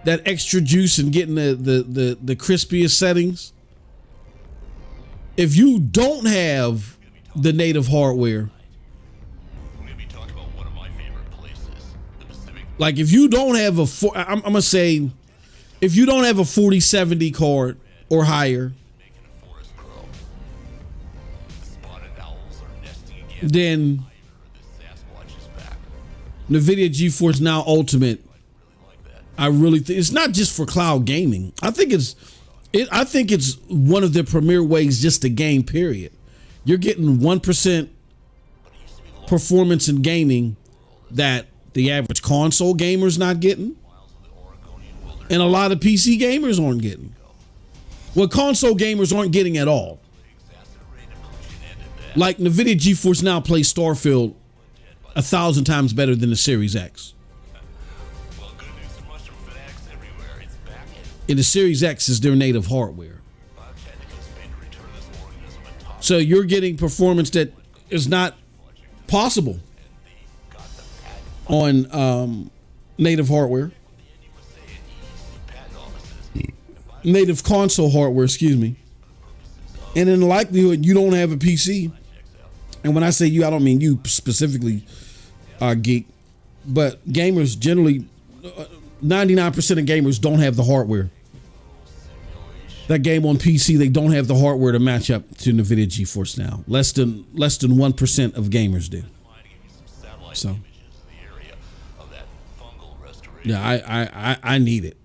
extra juice and getting the crispiest settings, if you don't have the native hardware, like if you don't have I'm gonna say, if you don't have a 4070 card or higher, then NVIDIA GeForce Now Ultimate, I really think it's not just for cloud gaming. I think it's one of the premier ways just to game, period. You're getting 1% performance in gaming that the average console gamer's not getting, and a lot of PC gamers aren't getting. Well, console gamers aren't getting at all. Like NVIDIA GeForce Now plays Starfield 1,000 times better than the Series X. And the Series X is their native hardware. So you're getting performance that is not possible on native hardware, native console hardware, excuse me. And in likelihood, you don't have a PC. And when I say you, I don't mean you specifically, geek, but gamers generally, 99% of gamers don't have the hardware. That game on PC, they don't have the hardware to match up to NVIDIA GeForce Now. Less than 1% of gamers do. So, yeah, I need it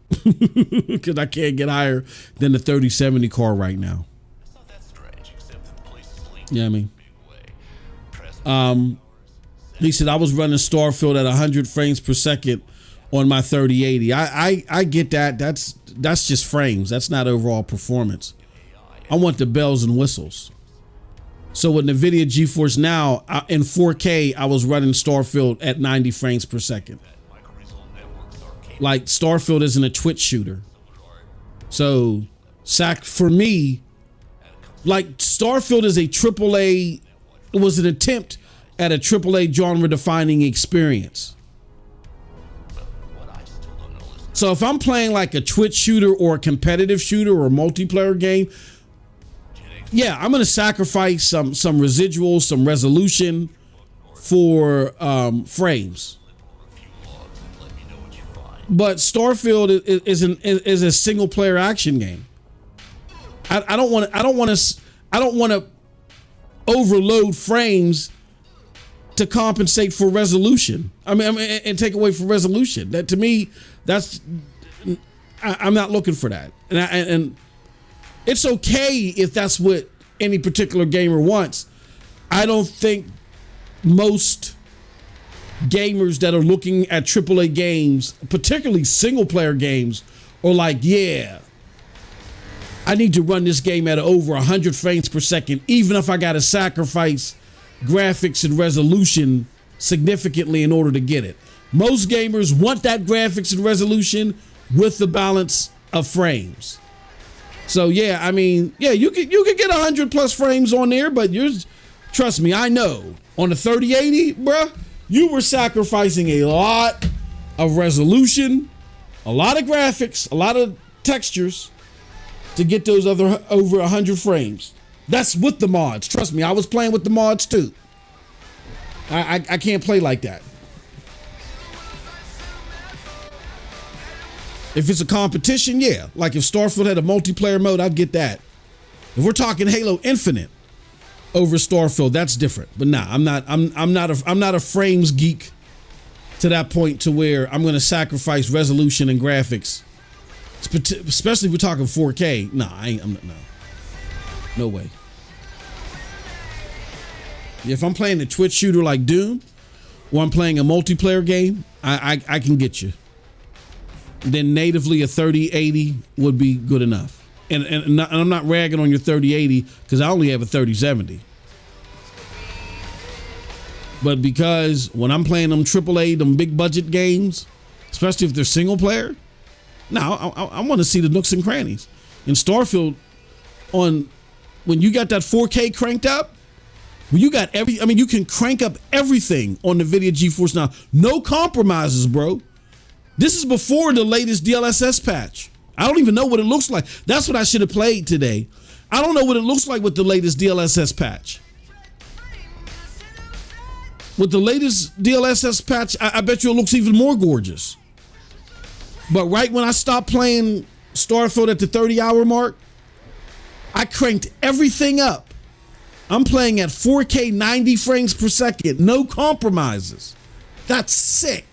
because I can't get higher than the 3070 car right now. Yeah, I mean, he said I was running Starfield at 100 frames per second on my 3080. I get that. That's just frames. That's not overall performance. I want the bells and whistles. So with NVIDIA GeForce Now in 4K, I was running Starfield at 90 frames per second. Like Starfield isn't a Twitch shooter. So for me, like Starfield is a AAA, it was an attempt at a AAA genre defining experience. So if I'm playing like a Twitch shooter or a competitive shooter or a multiplayer game, yeah, I'm going to sacrifice some residuals, some resolution for frames. But Starfield is a single player action game. I don't want to overload frames to compensate for resolution. I mean, and take away from resolution. That to me, I'm not looking for that. And it's okay if that's what any particular gamer wants. I don't think most gamers that are looking at AAA games, particularly single player games, are like, yeah, I need to run this game at over 100 frames per second, even if I got to sacrifice graphics and resolution significantly in order to get it. Most gamers want that graphics and resolution with the balance of frames. So yeah, I mean, yeah, you could get 100 plus frames on there, but trust me, I know on the 3080, bruh, you were sacrificing a lot of resolution, a lot of graphics, a lot of textures to get those over 100 frames. That's with the mods. Trust me, I was playing with the mods too. I can't play like that. If it's a competition, yeah. Like if Starfield had a multiplayer mode, I'd get that. If we're talking Halo Infinite over Starfield, that's different. But nah, I'm not a frames geek to that point to where I'm going to sacrifice resolution and graphics, especially if we're talking 4K. Nah, no way. If I'm playing a Twitch shooter like Doom, or I'm playing a multiplayer game, I can get you. Then natively a 3080 would be good enough. And I'm not ragging on your 3080 because I only have a 3070. But because when I'm playing them AAA, them big budget games, especially if they're single player, I want to see the nooks and crannies. In Starfield, when you got that 4K cranked up, when you got you can crank up everything on the NVIDIA GeForce Now. No compromises, bro. This is before the latest DLSS patch. I don't even know what it looks like. That's what I should have played today. I don't know what it looks like with the latest DLSS patch. With the latest DLSS patch, I bet you it looks even more gorgeous. But right when I stopped playing Starfield at the 30-hour mark, I cranked everything up. I'm playing at 4K 90 frames per second. No compromises. That's sick.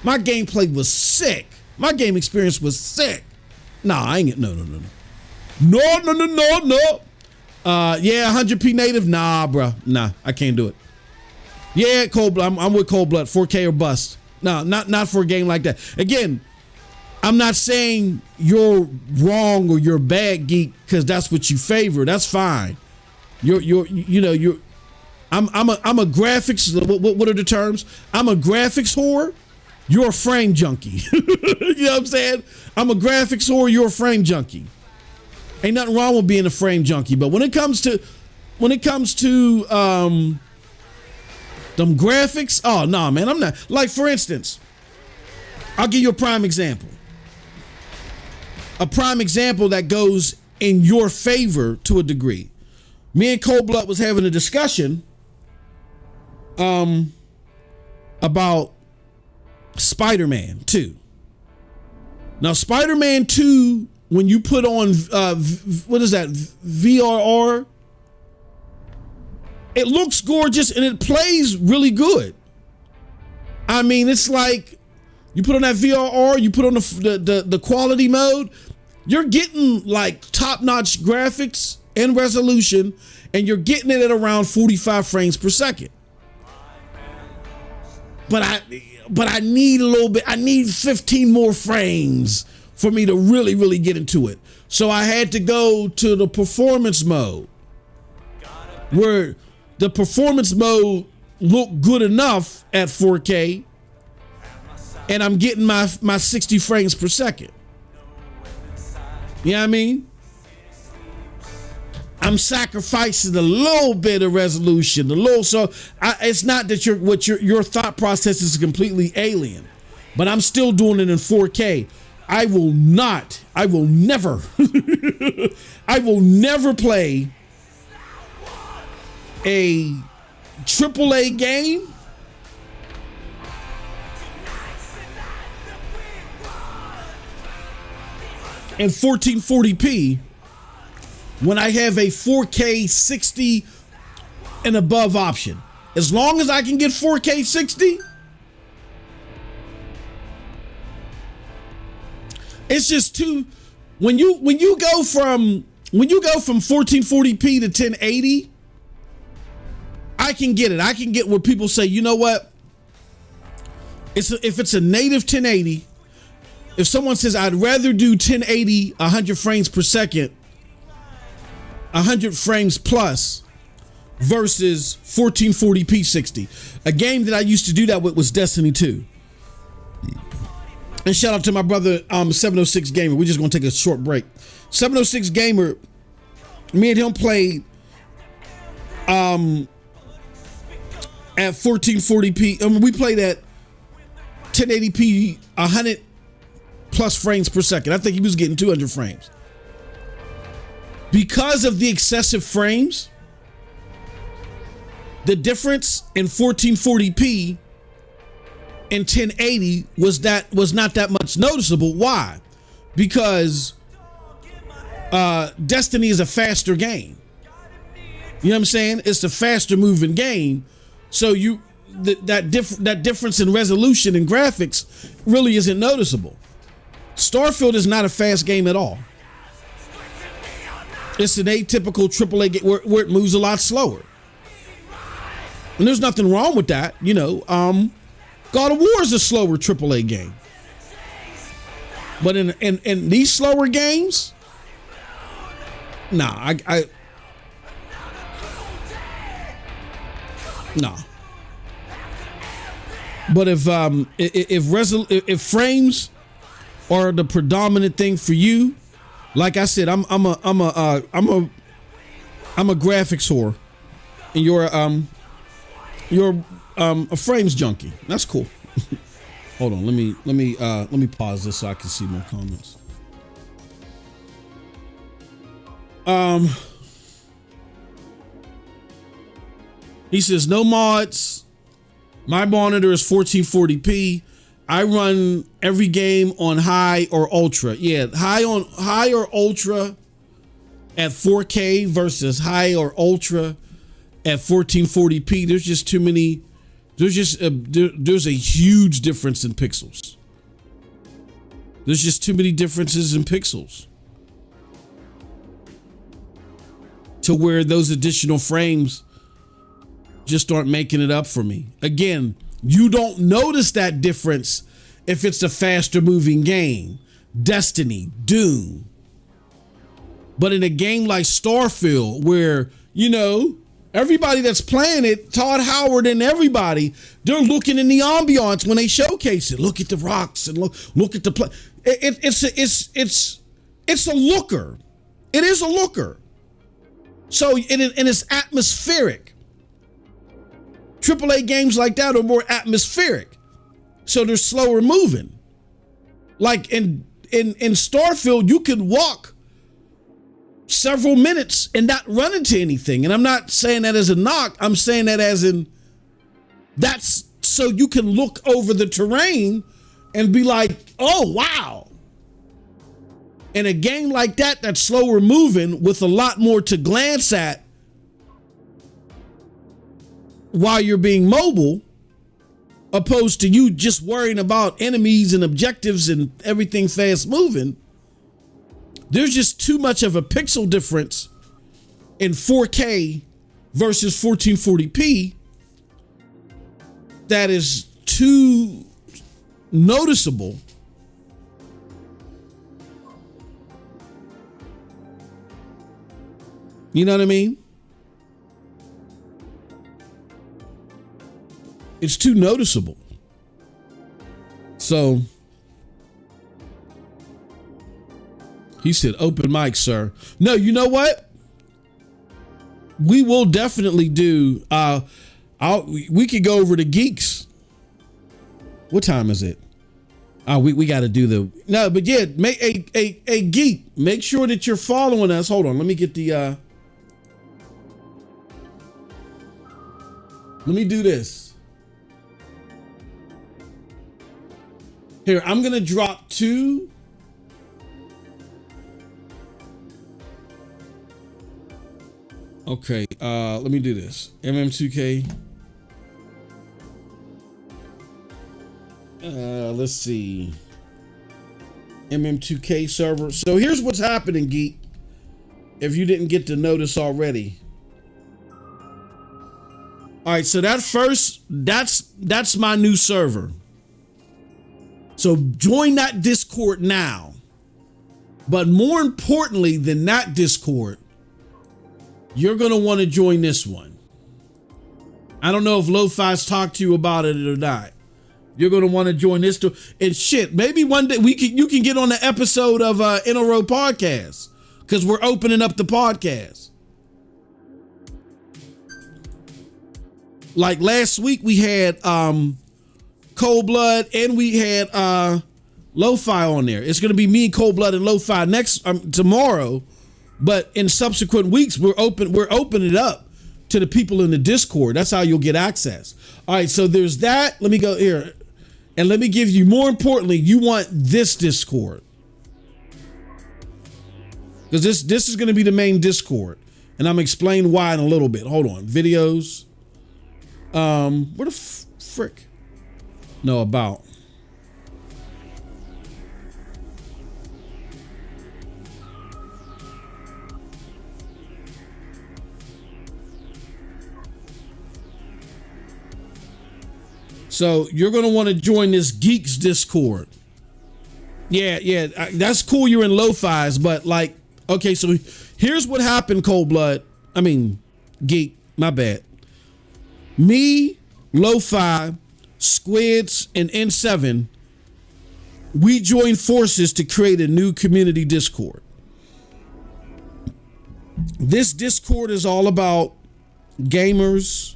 My gameplay was sick. My game experience was sick. Nah, I ain't get no. Yeah, 100p native. Nah, bruh. Nah, I can't do it. Yeah, Cold Blood. I'm with Cold Blood. 4K or bust. No, not for a game like that. Again, I'm not saying you're wrong or you're bad, geek, because that's what you favor. That's fine. I'm a graphics. What are the terms? I'm a graphics whore. You're a frame junkie. You know what I'm saying? I'm a graphics whore. You're a frame junkie. Ain't nothing wrong with being a frame junkie, but when it comes to Them graphics, oh no, man, I'm not. Like, for instance, I'll give you a prime example. A prime example that goes in your favor to a degree. Me and Cold Blood was having a discussion about Spider-Man 2. Now, Spider-Man 2, when you put on, what is that, VRR, it looks gorgeous and it plays really good. I mean, it's like you put on that VRR, you put on the quality mode, you're getting like top-notch graphics and resolution, and you're getting it at around 45 frames per second. But I need a little bit, I need 15 more frames for me to really, really get into it. So I had to go to the performance mode, where the performance mode looked good enough at 4K, and I'm getting my 60 frames per second. You know what I mean? I'm sacrificing a little bit of resolution, it's not that your thought process is completely alien, but I'm still doing it in 4K. I will never play a AAA game in 1440p when I have a 4K 60 and above option. As long as I can get 4K 60, it's just too, when you go from 1440p to 1080, I can get it. I can get where people say, you know what? If it's a native 1080, if someone says I'd rather do 1080, 100 frames per second, 100 frames plus versus 1440p 60. A game that I used to do that with was Destiny 2. And shout out to my brother 706 Gamer. We're just gonna take a short break. 706 Gamer, me and him played at 1440p. I mean, we played at 1080p, 100 plus frames per second. I think he was getting 200 frames. Because of the excessive frames, the difference in 1440p and 1080 was not that much noticeable. Why? Because Destiny is a faster game. You know what I'm saying? It's a faster moving game. So that difference in resolution and graphics really isn't noticeable. Starfield is not a fast game at all. It's an atypical AAA game where it moves a lot slower. And there's nothing wrong with that. You know, God of War is a slower AAA game. But in these slower games, nah, nah. But if frames are the predominant thing for you, like I said, I'm a graphics whore, and you're a frames junkie. That's cool. Hold on, let me pause this so I can see more comments. He says no mods. My monitor is 1440p. I run every game on high or ultra. Yeah, high or ultra at 4K versus high or ultra at 1440p. There's just too many. There's a huge difference in pixels. There's just too many differences in pixels to where those additional frames just aren't making it up for me. Again, you don't notice that difference if it's a faster moving game. Destiny, Doom. But in a game like Starfield, where, you know, everybody that's playing it, Todd Howard and everybody, they're looking in the ambiance when they showcase it. Look at the rocks and look at the play. It's a looker. It is a looker. So and it's atmospheric. AAA games like that are more atmospheric, so they're slower moving. Like in Starfield, you could walk several minutes and not run into anything. And I'm not saying that as a knock. I'm saying that as in that's so you can look over the terrain and be like, oh, wow. In a game like that, that's slower moving with a lot more to glance at while you're being mobile, opposed to you just worrying about enemies and objectives and everything fast moving, there's just too much of a pixel difference in 4K versus 1440p that is too noticeable. You know what I mean? It's too noticeable. So he said, open mic, sir. No, you know what? We will definitely do, we could go over to Geeks. What time is it? We got to do but yeah, make a geek. Make sure that you're following us. Hold on. Let me get the, let me do this. Here, I'm going to drop 2. Okay, let me do this. MM2K. Let's see. MM2K server. So here's what's happening, Geek. If you didn't get to notice already. All right, so that's my new server. So join that Discord now. But more importantly than that Discord, you're going to want to join this one. I don't know if Lo-Fi's talked to you about it or not. You're going to want to join this too. And shit, maybe one day you can get on the episode of In a Row podcast, because we're opening up the podcast. Like last week we had Cold Blood and we had Lo-Fi on there. It's going to be me, Cold Blood, and Lo-Fi tomorrow. But in subsequent weeks, we're opening it up to the people in the Discord. That's how you'll get access. All right, so there's that. Let me go here. And let me give you, more importantly, you want this Discord. Because this is going to be the main Discord. And I'm going to explain why in a little bit. Hold on. Videos. Where the frick? No, about. So you're going to want to join this Geeks Discord. Yeah, that's cool. You're in Lo-Fi's, but like, okay, so here's what happened, Cold Blood. I mean, Geek, my bad. Me, Lo-Fi, Squids, and N7, we joined forces to create a new community Discord. This Discord is all about gamers.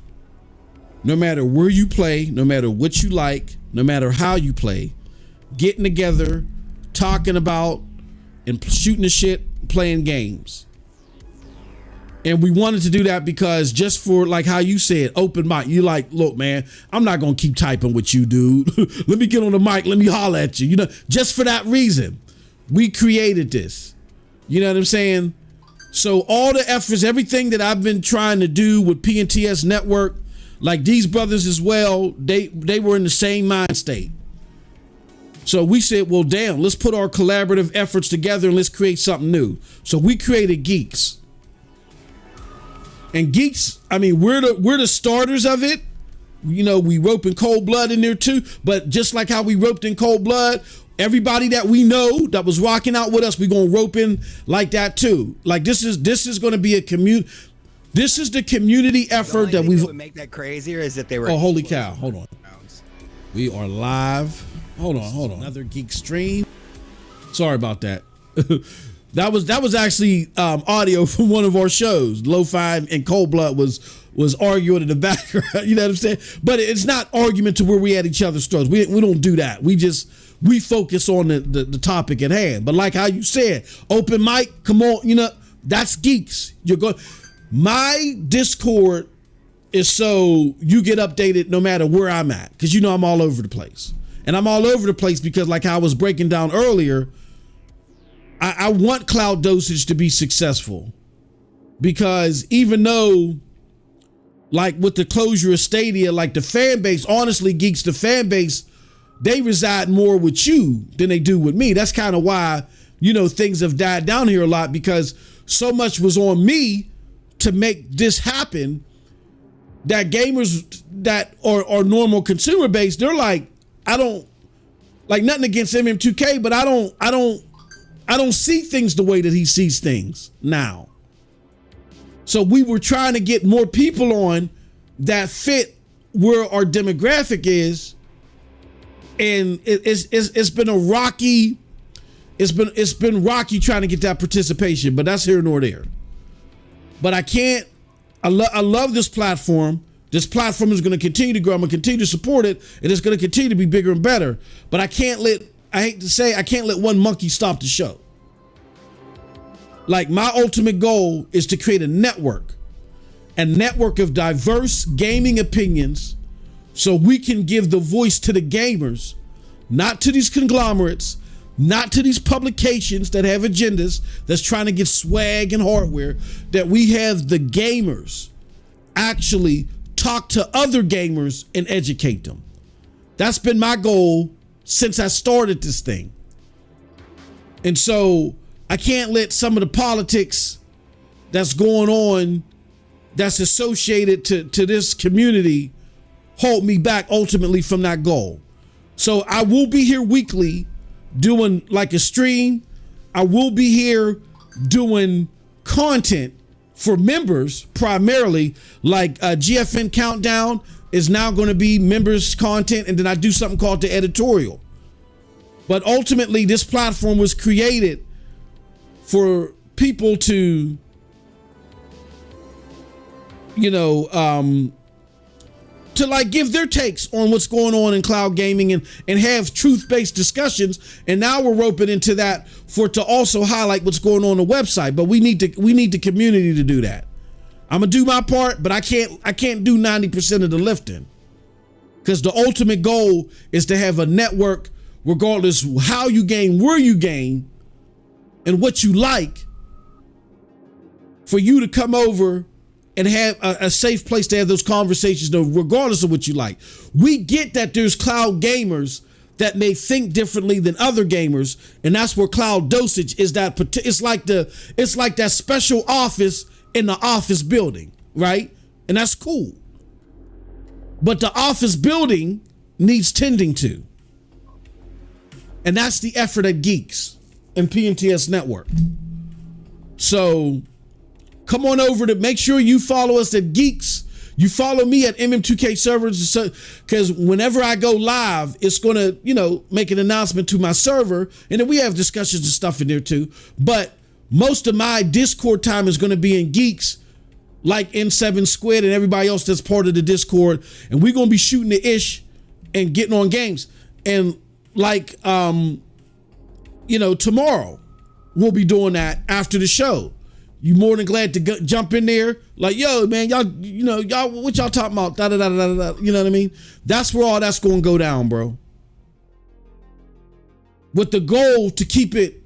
No matter where you play, no matter what you like, no matter how you play, getting together, talking about and shooting the shit, playing games. And we wanted to do that because just for like how you said, open mic, you like, look, man, I'm not going to keep typing with you, dude. Let me get on the mic. Let me holler at you. You know, just for that reason, we created this. You know what I'm saying? So all the efforts, everything that I've been trying to do with PNTS Network, like these brothers as well, they were in the same mind state. So we said, well, damn, let's put our collaborative efforts together and let's create something new. So we created Geeks. And Geeks, I mean, we're the starters of it. You know, we rope in Cold Blood in there too. But just like how we roped in Cold Blood, everybody that we know that was rocking out with us, we're gonna rope in like that too. Like this is gonna be a community. This is the community effort that we've. What would make that crazier is that they were. Oh, holy cow! Hold on. We are live. Hold on. Another Geek stream. Sorry about that. That was actually audio from one of our shows. Lo-Fi and Cold Blood was arguing in the background. You know what I'm saying? But it's not argument to where we at each other's throats. We don't do that. We focus on the topic at hand. But like how you said, open mic, come on, you know, that's geeks. My Discord is so you get updated no matter where I'm at, because you know I'm all over the place. And I'm all over the place because, like I was breaking down earlier, I want Clouddosage to be successful, because even though, like with the closure of Stadia, like the fan base, honestly, geeks, the fan base, they reside more with you than they do with me. That's kind of why, you know, things have died down here a lot, because so much was on me to make this happen that gamers that are normal consumer base, they're like, I don't like nothing against MM2K, but I don't see things the way that he sees things now. So we were trying to get more people on that fit where our demographic is, and it's been a rocky, it's been rocky trying to get that participation, but that's here nor there. But I love this platform. This platform is going to continue to grow. I'm going to continue to support it, and it's going to continue to be bigger and better. But I can't let one monkey stop the show. Like, my ultimate goal is to create a network of diverse gaming opinions, so we can give the voice to the gamers, not to these conglomerates, not to these publications that have agendas that's trying to get swag and hardware, that we have the gamers actually talk to other gamers and educate them. That's been my goal since I started this thing. And so I can't let some of the politics that's going on, that's associated to this community, hold me back ultimately from that goal. So I will be here weekly doing like a stream. I will be here doing content for members primarily, like GFN Countdown is now going to be members content, and then I do something called the editorial. But ultimately, this platform was created for people to, you know, to like give their takes on what's going on in cloud gaming and have truth-based discussions. And now we're roping into that to also highlight what's going on the website. But we need the community to do that. I'm gonna do my part, but I can't do 90% of the lifting, because the ultimate goal is to have a network, regardless how you game, where you game, and what you like, for you to come over and have a safe place to have those conversations, regardless of what you like. We get that there's cloud gamers that may think differently than other gamers, and that's where Clouddosage is. It's like that special office in the office building, right? And that's cool. But the office building needs tending to, and that's the effort at Geeks and PNTS Network. So come on over to make sure you follow us at Geeks. You follow me at MM2K servers, because whenever I go live, it's going to, you know, make an announcement to my server. And then we have discussions and stuff in there too. But most of my Discord time is going to be in Geeks, like N7 Squid and everybody else that's part of the Discord. And we're going to be shooting the ish and getting on games. And like, you know, tomorrow we'll be doing that after the show. You more than glad to jump in there. Like, yo, man, y'all, you know, y'all, what y'all talking about? Da, da, da, da, da, you know what I mean? That's where all that's going to go down, bro. With the goal to keep it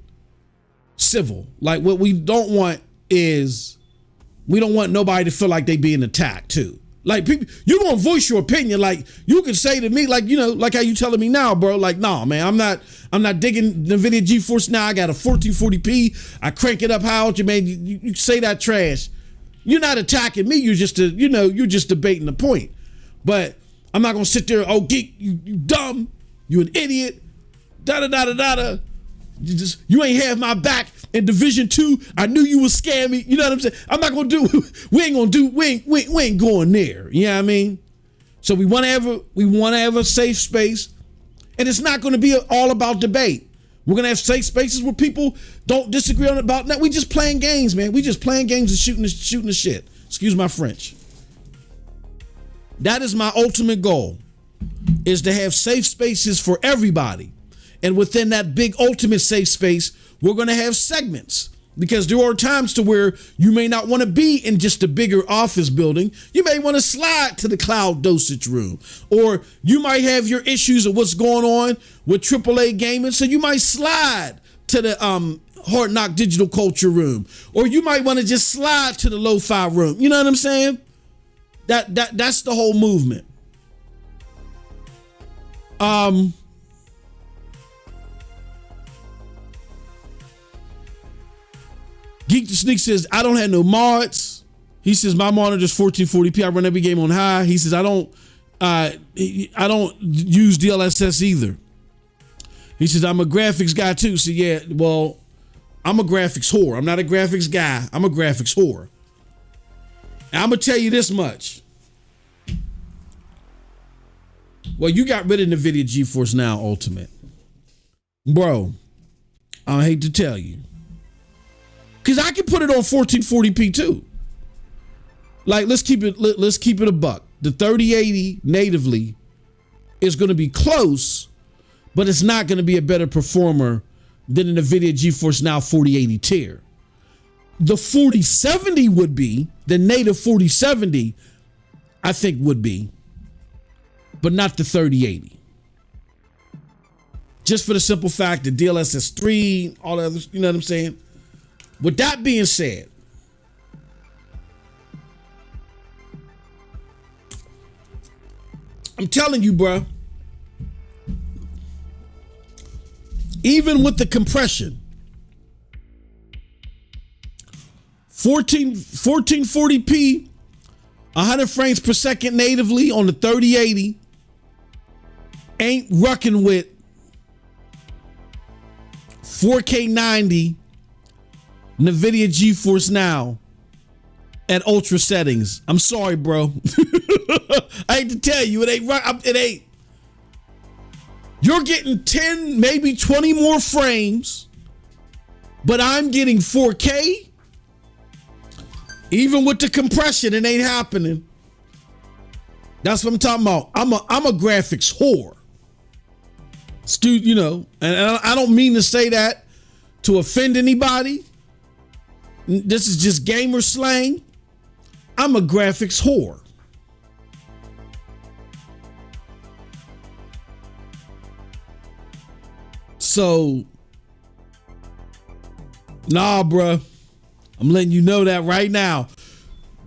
civil. Like, what we don't want is, we don't want nobody to feel like they being attacked too. Like, people, you gonna voice your opinion. Like, you can say to me, like, you know, like how you telling me now, bro. Like, nah, man, I'm not digging NVIDIA Geforce now. I got a 1440p. I crank it up high, man. You say that trash. You're not attacking me. You're just you're just debating the point. But I'm not gonna sit there, oh, geek, you dumb, you an idiot, da da da da da da. You ain't have my back in Division 2. I knew you was scammy. You know what I'm saying? I'm not gonna do. We ain't going there. You know what I mean? So we want to have a safe space, and it's not going to be all about debate. We're gonna have safe spaces where people don't disagree on about that. We just playing games, man. We just playing games and shooting the shit. Excuse my French. That is my ultimate goal, is to have safe spaces for everybody. And within that big ultimate safe space, we're gonna have segments. Because there are times to where you may not want to be in just a bigger office building. You may want to slide to the Clouddosage room. Or you might have your issues of what's going on with AAA gaming. So you might slide to the Hard Knock Digital Culture room. Or you might want to just slide to the Lo-Fi room. You know what I'm saying? That's the whole movement. Geek the Sneak says, I don't have no mods. He says, my monitor is 1440p. I run every game on high. He says, I don't use DLSS either. He says, I'm a graphics guy too. So yeah, well, I'm a graphics whore. I'm not a graphics guy. I'm a graphics whore. And I'm going to tell you this much. Well, you got rid of NVIDIA GeForce Now Ultimate. Bro, I hate to tell you. Because I can put it on 1440p too. Like, let's keep it a buck. The 3080 natively is going to be close, but it's not going to be a better performer than the NVIDIA GeForce Now 4080 tier. The 4070 would be, the native 4070, I think would be, but not the 3080. Just for the simple fact that DLSS 3, all the others, you know what I'm saying? With that being said, I'm telling you, bro, even with the compression, 1440p, 100 frames per second natively on the 3080 ain't rucking with 4K 90 NVIDIA GeForce Now at ultra settings. I'm sorry, bro. I hate to tell you, it ain't. You're getting 10, maybe 20 more frames, but I'm getting 4K. Even with the compression, it ain't happening. That's what I'm talking about. I'm a graphics whore. You know, and I don't mean to say that to offend anybody. This is just gamer slang. I'm a graphics whore. So, nah, bruh. I'm letting you know that right now.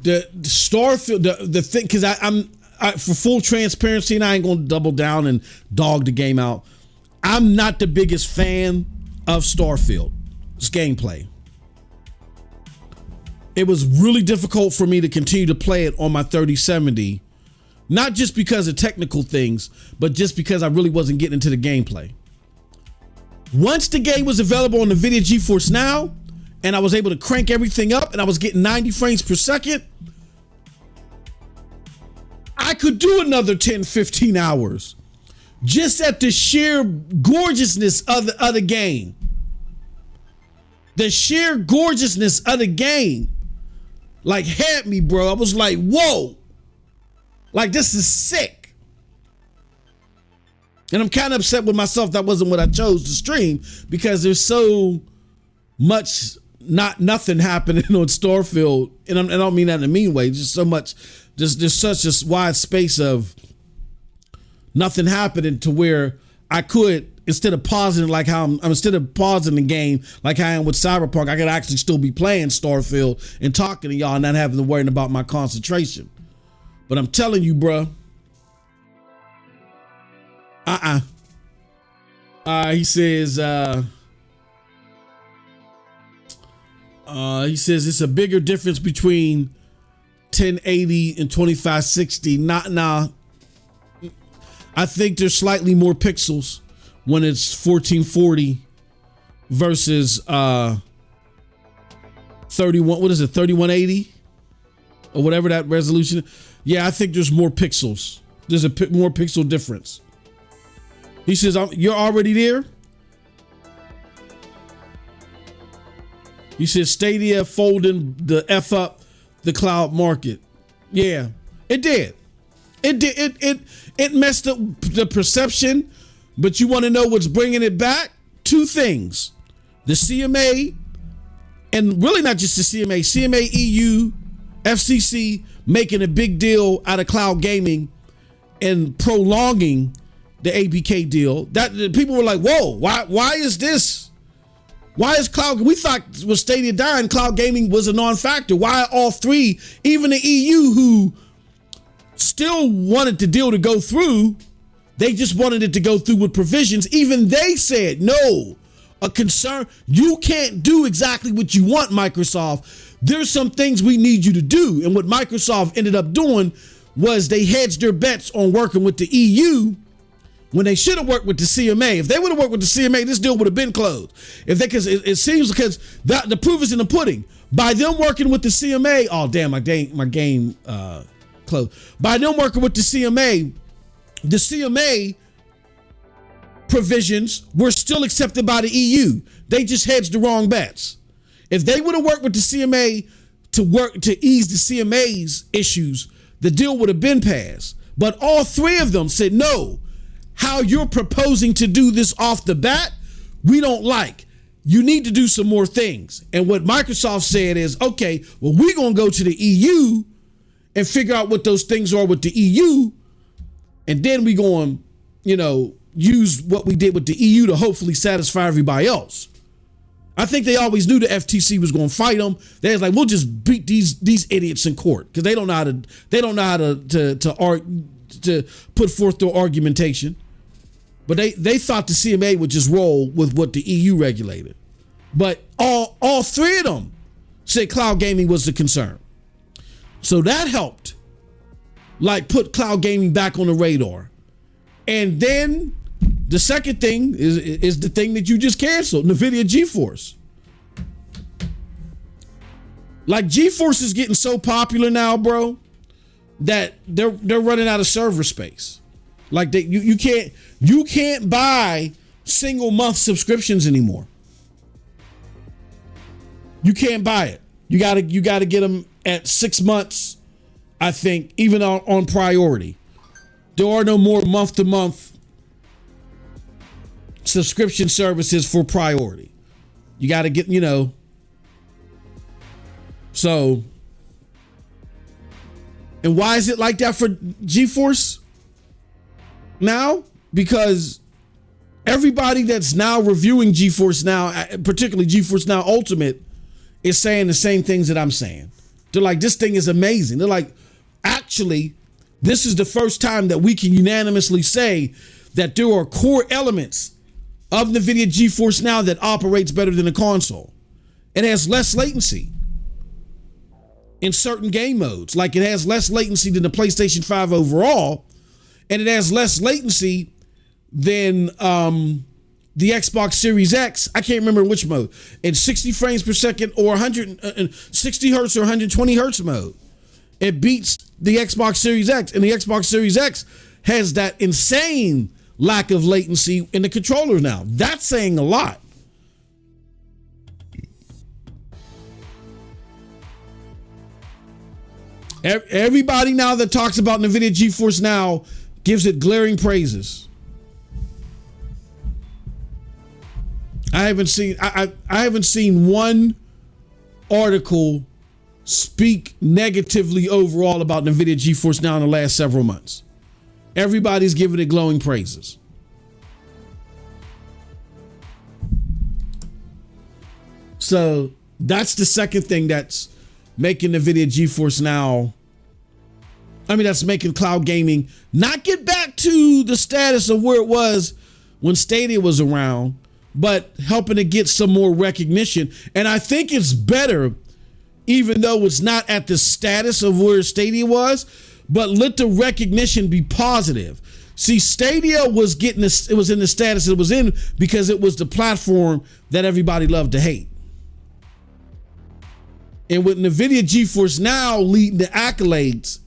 The Starfield, the thing, because I'm for full transparency, and I ain't gonna double down and dog the game out. I'm not the biggest fan of Starfield. It's gameplay. It was really difficult for me to continue to play it on my 3070, not just because of technical things, but just because I really wasn't getting into the gameplay. Once the game was available on the NVIDIA GeForce Now, and I was able to crank everything up, and I was getting 90 frames per second, I could do another 10, 15 hours just at the sheer gorgeousness of the game. The sheer gorgeousness of the game, like, had me, bro. I was like, whoa, like, this is sick. And I'm kind of upset with myself that wasn't what I chose to stream, because there's so much nothing happening on Starfield, and I don't mean that in a mean way. Just so much, there's such a wide space of nothing happening to where I could, instead of pausing like how instead of pausing the game like I am with Cyberpunk, I could actually still be playing Starfield and talking to y'all and not having to worry about my concentration. But I'm telling you, bro. He says it's a bigger difference between 1080 and 2560. Nah. I think there's slightly more pixels when it's 1440 versus 31. What is it? 3180 or whatever that resolution. Yeah, I think there's more pixels. There's a more pixel difference. He says, you're already there? He said Stadia folding the F up the cloud market. Yeah, it did. It did. It messed up the perception. But you want to know what's bringing it back? Two things: the CMA, and really not just the CMA, EU, FCC making a big deal out of cloud gaming and prolonging the APK deal. That people were like, "Whoa, why is this? Why is cloud? We thought with Stadia dying, cloud gaming was a non-factor. Why all three, even the EU, who still wanted the deal to go through, they just wanted it to go through with provisions. Even they said, no, a concern. You can't do exactly what you want, Microsoft. There's some things we need you to do." And what Microsoft ended up doing was they hedged their bets on working with the EU when they should have worked with the CMA. If they would have worked with the CMA, this deal would have been closed. Because it seems because the proof is in the pudding. By them working with the CMA, oh damn, my game closed. By them working with the CMA provisions were still accepted by the EU. They just hedged the wrong bets. If they would have worked with the CMA to ease the CMA's issues, the deal would have been passed. But all three of them said, no, how you're proposing to do this off the bat, we don't like. You need to do some more things. And what Microsoft said is, okay, well, we're going to go to the EU and figure out what those things are with the EU. And then we going to, use what we did with the EU to hopefully satisfy everybody else. I think they always knew the FTC was going to fight them. They was like, we'll just beat these idiots in court because they don't know how to put forth their argumentation. But they thought the CMA would just roll with what the EU regulated. But all three of them said cloud gaming was the concern. So that helped, put cloud gaming back on the radar. And then the second thing is the thing that you just canceled, NVIDIA Geforce. Geforce is getting so popular now, bro, that they're running out of server space. You can't buy single month subscriptions anymore. You can't buy it. You gotta get them at 6 months, I think, even on priority. There are no more month-to-month subscription services for priority. You got to get, so. And why is it like that for Geforce now? Because everybody that's now reviewing Geforce Now, particularly Geforce Now Ultimate, is saying the same things that I'm saying. They're like, this thing is amazing. They're like, actually, this is the first time that we can unanimously say that there are core elements of NVIDIA Geforce Now that operates better than a console. It has less latency in certain game modes. It has less latency than the PlayStation 5 overall, and it has less latency than the Xbox Series X. I can't remember which mode. In 60 frames per second or 160 hertz or 120 hertz mode. It beats the Xbox Series X, and the Xbox Series X has that insane lack of latency in the controller now. That's saying a lot. Everybody now that talks about NVIDIA Geforce Now gives it glaring praises. I haven't seen one article speak negatively overall about NVIDIA Geforce Now in the last several months. Everybody's giving it glowing praises. So that's the second thing that's making NVIDIA Geforce Now, that's making cloud gaming not get back to the status of where it was when Stadia was around, but helping to get some more recognition. And I think it's better, even though it's not at the status of where Stadia was, but let the recognition be positive. See, Stadia was in the status it was in because it was the platform that everybody loved to hate. And with NVIDIA Geforce Now leading the accolades,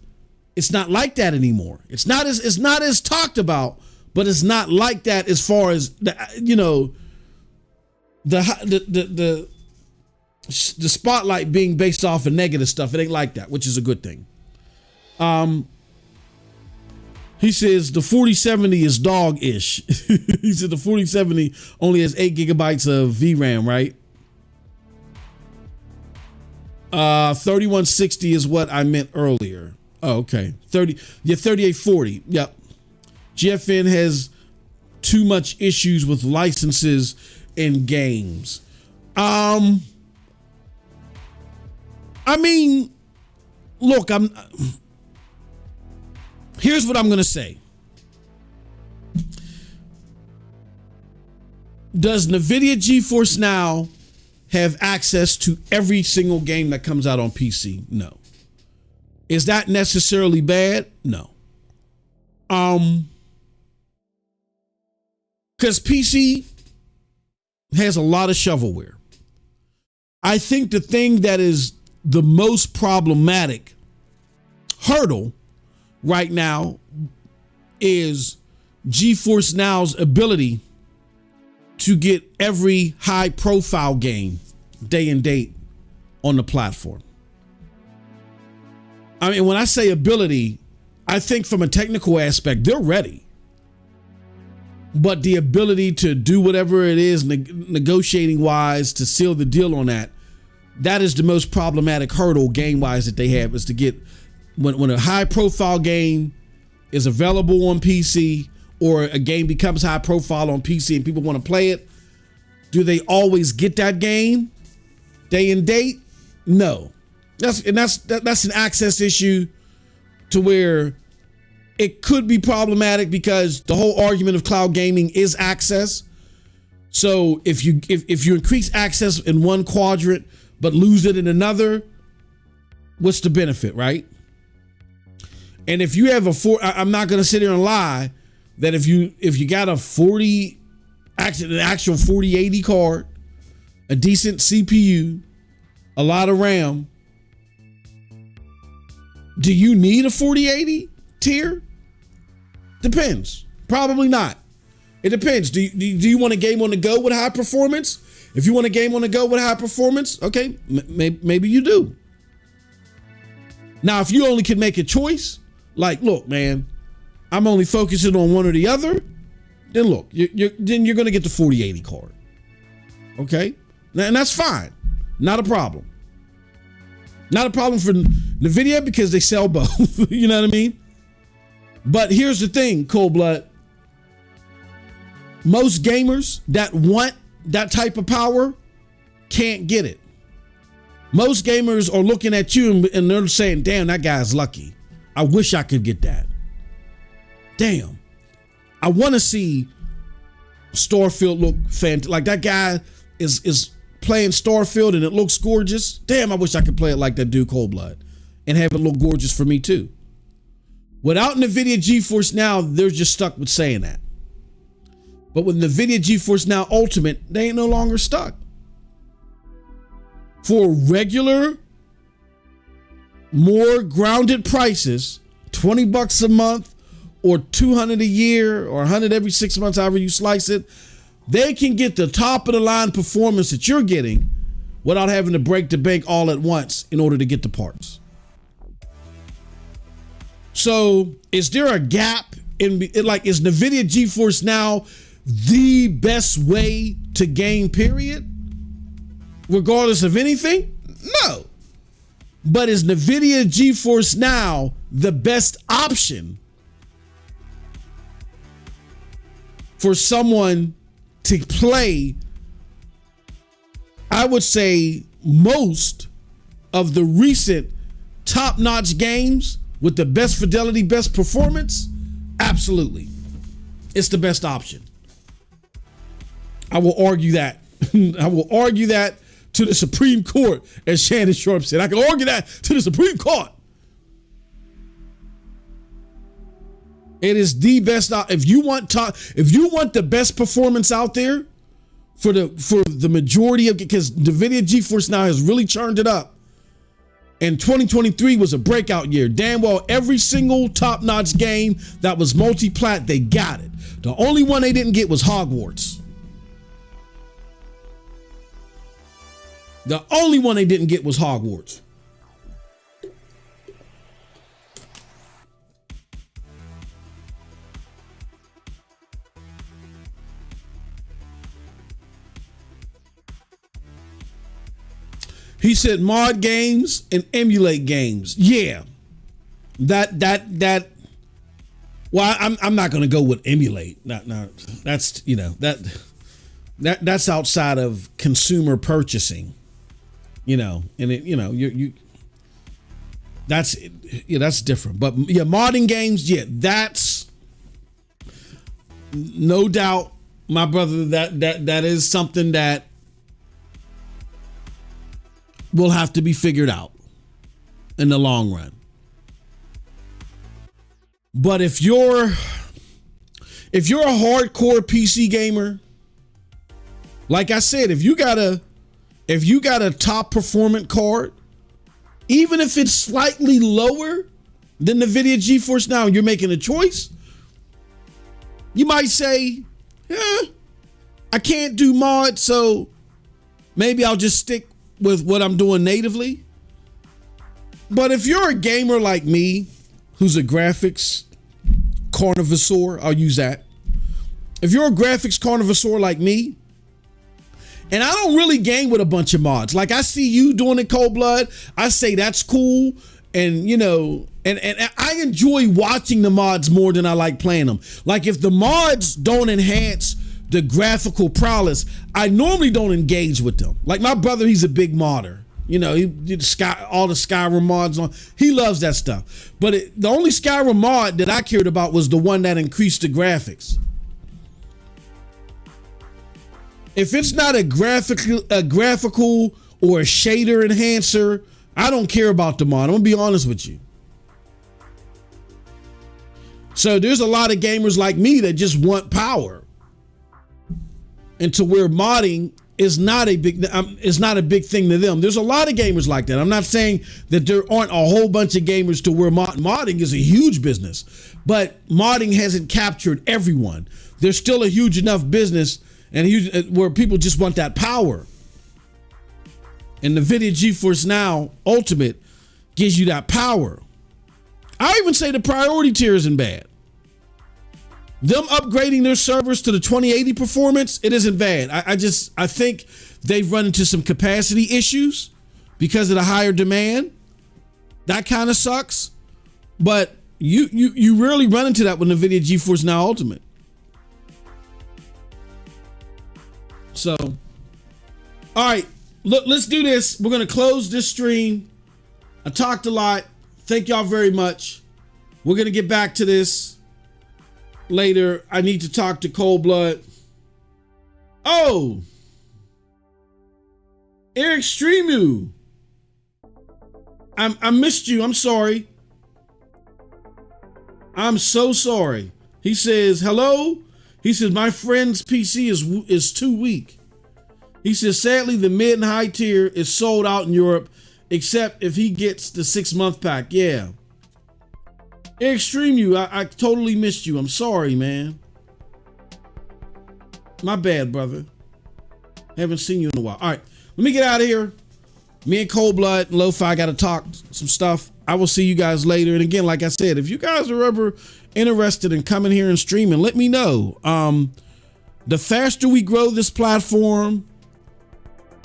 it's not like that anymore. It's not as talked about, but it's not like that as far as the the spotlight being based off of negative stuff. It ain't like that, which is a good thing. He says the 4070 is dog-ish. He said the 4070 only has 8 gigabytes of VRAM, right? 3160 is what I meant earlier. Oh, okay. 3840. Yep. GFN has too much issues with licenses and games. I mean, look, here's what I'm going to say. Does NVIDIA GeForce Now have access to every single game that comes out on PC? No. Is that necessarily bad? No. Because PC has a lot of shovelware. I think the thing that is the most problematic hurdle right now is GeForce Now's ability to get every high profile game day and date on the platform. I mean, when I say ability, I think from a technical aspect, they're ready. But the ability to do whatever it is negotiating wise to seal the deal on that is the most problematic hurdle game wise that they have, is to get when a high profile game is available on PC, or a game becomes high profile on PC and people want to play it, do they always get that game day and date? No. That's an access issue to where it could be problematic, because the whole argument of cloud gaming is access. So if you increase access in one quadrant but lose it in another, what's the benefit, right? And if you have I'm not going to sit here and lie that if you got an actual 4080 card, a decent CPU, a lot of RAM, do you need a 4080 tier? Depends. Probably not. It depends. Do you want a game on the go with high performance? If you want a game on the go with high performance, okay, maybe you do. Now, if you only can make a choice, like, look, man, I'm only focusing on one or the other, then look, you're going to get the 4080 card. Okay? And that's fine. Not a problem. Not a problem for NVIDIA, because they sell both. You know what I mean? But here's the thing, Cold Blood. Most gamers that want that type of power can't get it. Most gamers are looking at you and they're saying, damn, that guy's lucky. I wish I could get that. Damn. I want to see Starfield look fantastic. Like, that guy is playing Starfield and it looks gorgeous. Damn, I wish I could play it like that dude Cold Blood and have it look gorgeous for me too. Without NVIDIA GeForce Now, they're just stuck with saying that. But with NVIDIA GeForce Now Ultimate, they ain't no longer stuck. For regular, more grounded prices, $20 a month or $200 a year or $100 every 6 months, however you slice it, they can get the top of the line performance that you're getting without having to break the bank all at once in order to get the parts. So is there a gap in, like, is NVIDIA GeForce Now the best way to game, period? Regardless of anything? No. But is NVIDIA GeForce Now the best option for someone to play, I would say, most of the recent top-notch games with the best fidelity, best performance? Absolutely. It's the best option. I will argue that. I will argue that to the Supreme Court, as Shannon Sharp said. I can argue that to the Supreme Court. It is the best. If you want the best performance out there for the majority of, because NVIDIA GeForce Now has really churned it up. And 2023 was a breakout year. Damn well, every single top-notch game that was multi-plat, they got it. The only one they didn't get was Hogwarts. The only one they didn't get was Hogwarts. He said mod games and emulate games. Yeah. That well, I'm not going to go with emulate. No, that's, you know, that's outside of consumer purchasing, you know, and it, you know, that's different. But yeah, modding games, yeah, that's no doubt, my brother, that is something that will have to be figured out in the long run. But if you're a hardcore PC gamer, like I said, if you got a top performance card, even if it's slightly lower than the NVIDIA GeForce Now, and you're making a choice, you might say, I can't do mods, so maybe I'll just stick with what I'm doing natively. But if you're a gamer like me, who's a graphics carnivosaur, I'll use that. If you're a graphics carnivosaur like me, and I don't really game with a bunch of mods, like I see you doing it, Cold Blood, I say that's cool, and you know, and I enjoy watching the mods more than I like playing them. Like if the mods don't enhance the graphical prowess, I normally don't engage with them. Like my brother, he's a big modder. You know, he did all the Skyrim mods on. He loves that stuff. But the only Skyrim mod that I cared about was the one that increased the graphics. If it's not a graphical or a shader enhancer, I don't care about the mod. I'm gonna be honest with you. So there's a lot of gamers like me that just want power. And to where modding is not a big thing to them. There's a lot of gamers like that. I'm not saying that there aren't a whole bunch of gamers to where modding is a huge business, but modding hasn't captured everyone. There's still a huge enough business and where people just want that power. And the NVIDIA GeForce Now Ultimate gives you that power. I even say the priority tier isn't bad. Them upgrading their servers to the 2080 performance, it isn't bad. I think they've run into some capacity issues because of the higher demand. That kind of sucks. But you rarely run into that with NVIDIA GeForce Now Ultimate. So, all right, look, let's do this. We're going to close this stream. I talked a lot. Thank y'all very much. We're going to get back to this later. I need to talk to Cold Blood. Oh, Eric Streamu. I missed you. I'm sorry. I'm so sorry. He says, hello. He says, my friend's PC is too weak. He says, sadly, the mid and high tier is sold out in Europe, except if he gets the 6-month pack. Yeah. Extreme you, I totally missed you. I'm sorry, man. My bad, brother. Haven't seen you in a while. All right, let me get out of here. Me and Cold Blood and Lo-Fi got to talk some stuff. I will see you guys later. And again, like I said, if you guys are ever interested in coming here and streaming, let me know. The faster we grow this platform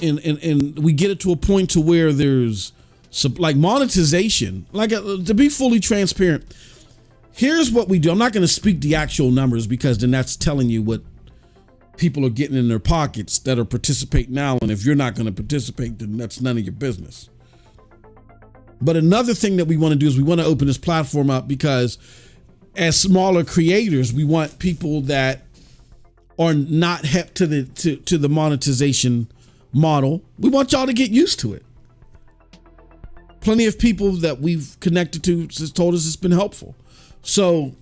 and we get it to a point to where there's some like monetization, to be fully transparent, here's what we do. I'm not going to speak the actual numbers because then that's telling you what people are getting in their pockets that are participating now. And if you're not going to participate, then that's none of your business. But another thing that we want to do is we want to open this platform up because as smaller creators, we want people that are not hep to the monetization model. We want y'all to get used to it. Plenty of people that we've connected to has told us it's been helpful. So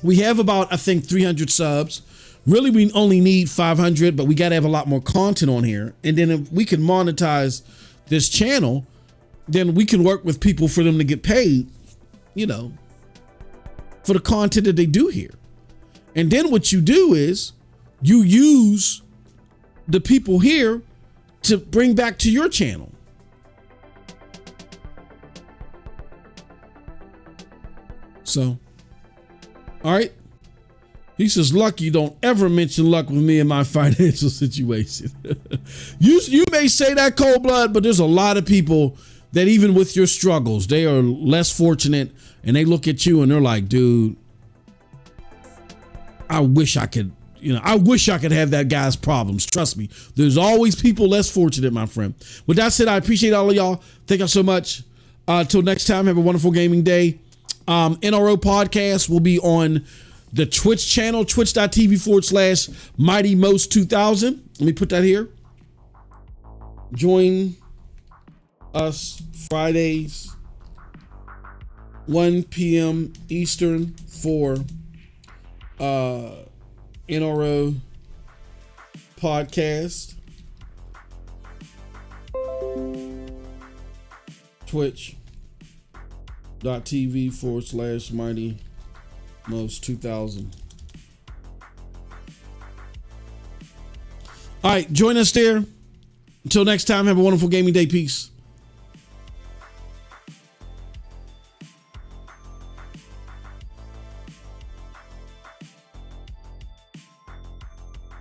we have about, I think, 300 subs. Really, we only need 500, but we got to have a lot more content on here. And then if we can monetize this channel, then we can work with people for them to get paid, you know, for the content that they do here. And then what you do is you use the people here to bring back to your channel. So, all right. He says, Lucky, don't ever mention luck with me in my financial situation. You may say that, Cold Blood, but there's a lot of people that even with your struggles, they are less fortunate, and they look at you and they're like, dude, I wish I could have that guy's problems. Trust me, there's always people less fortunate, my friend. With that said, I appreciate all of y'all. Thank y'all so much. Till next time, have a wonderful gaming day. NRO podcast will be on the Twitch channel, twitch.tv/MightyMost2000. Let me put that here. Join us Fridays, 1 p.m. Eastern for NRO podcast. Twitch.tv/MightyMost2000. All right, join us there. Until next time, have a wonderful gaming day. Peace.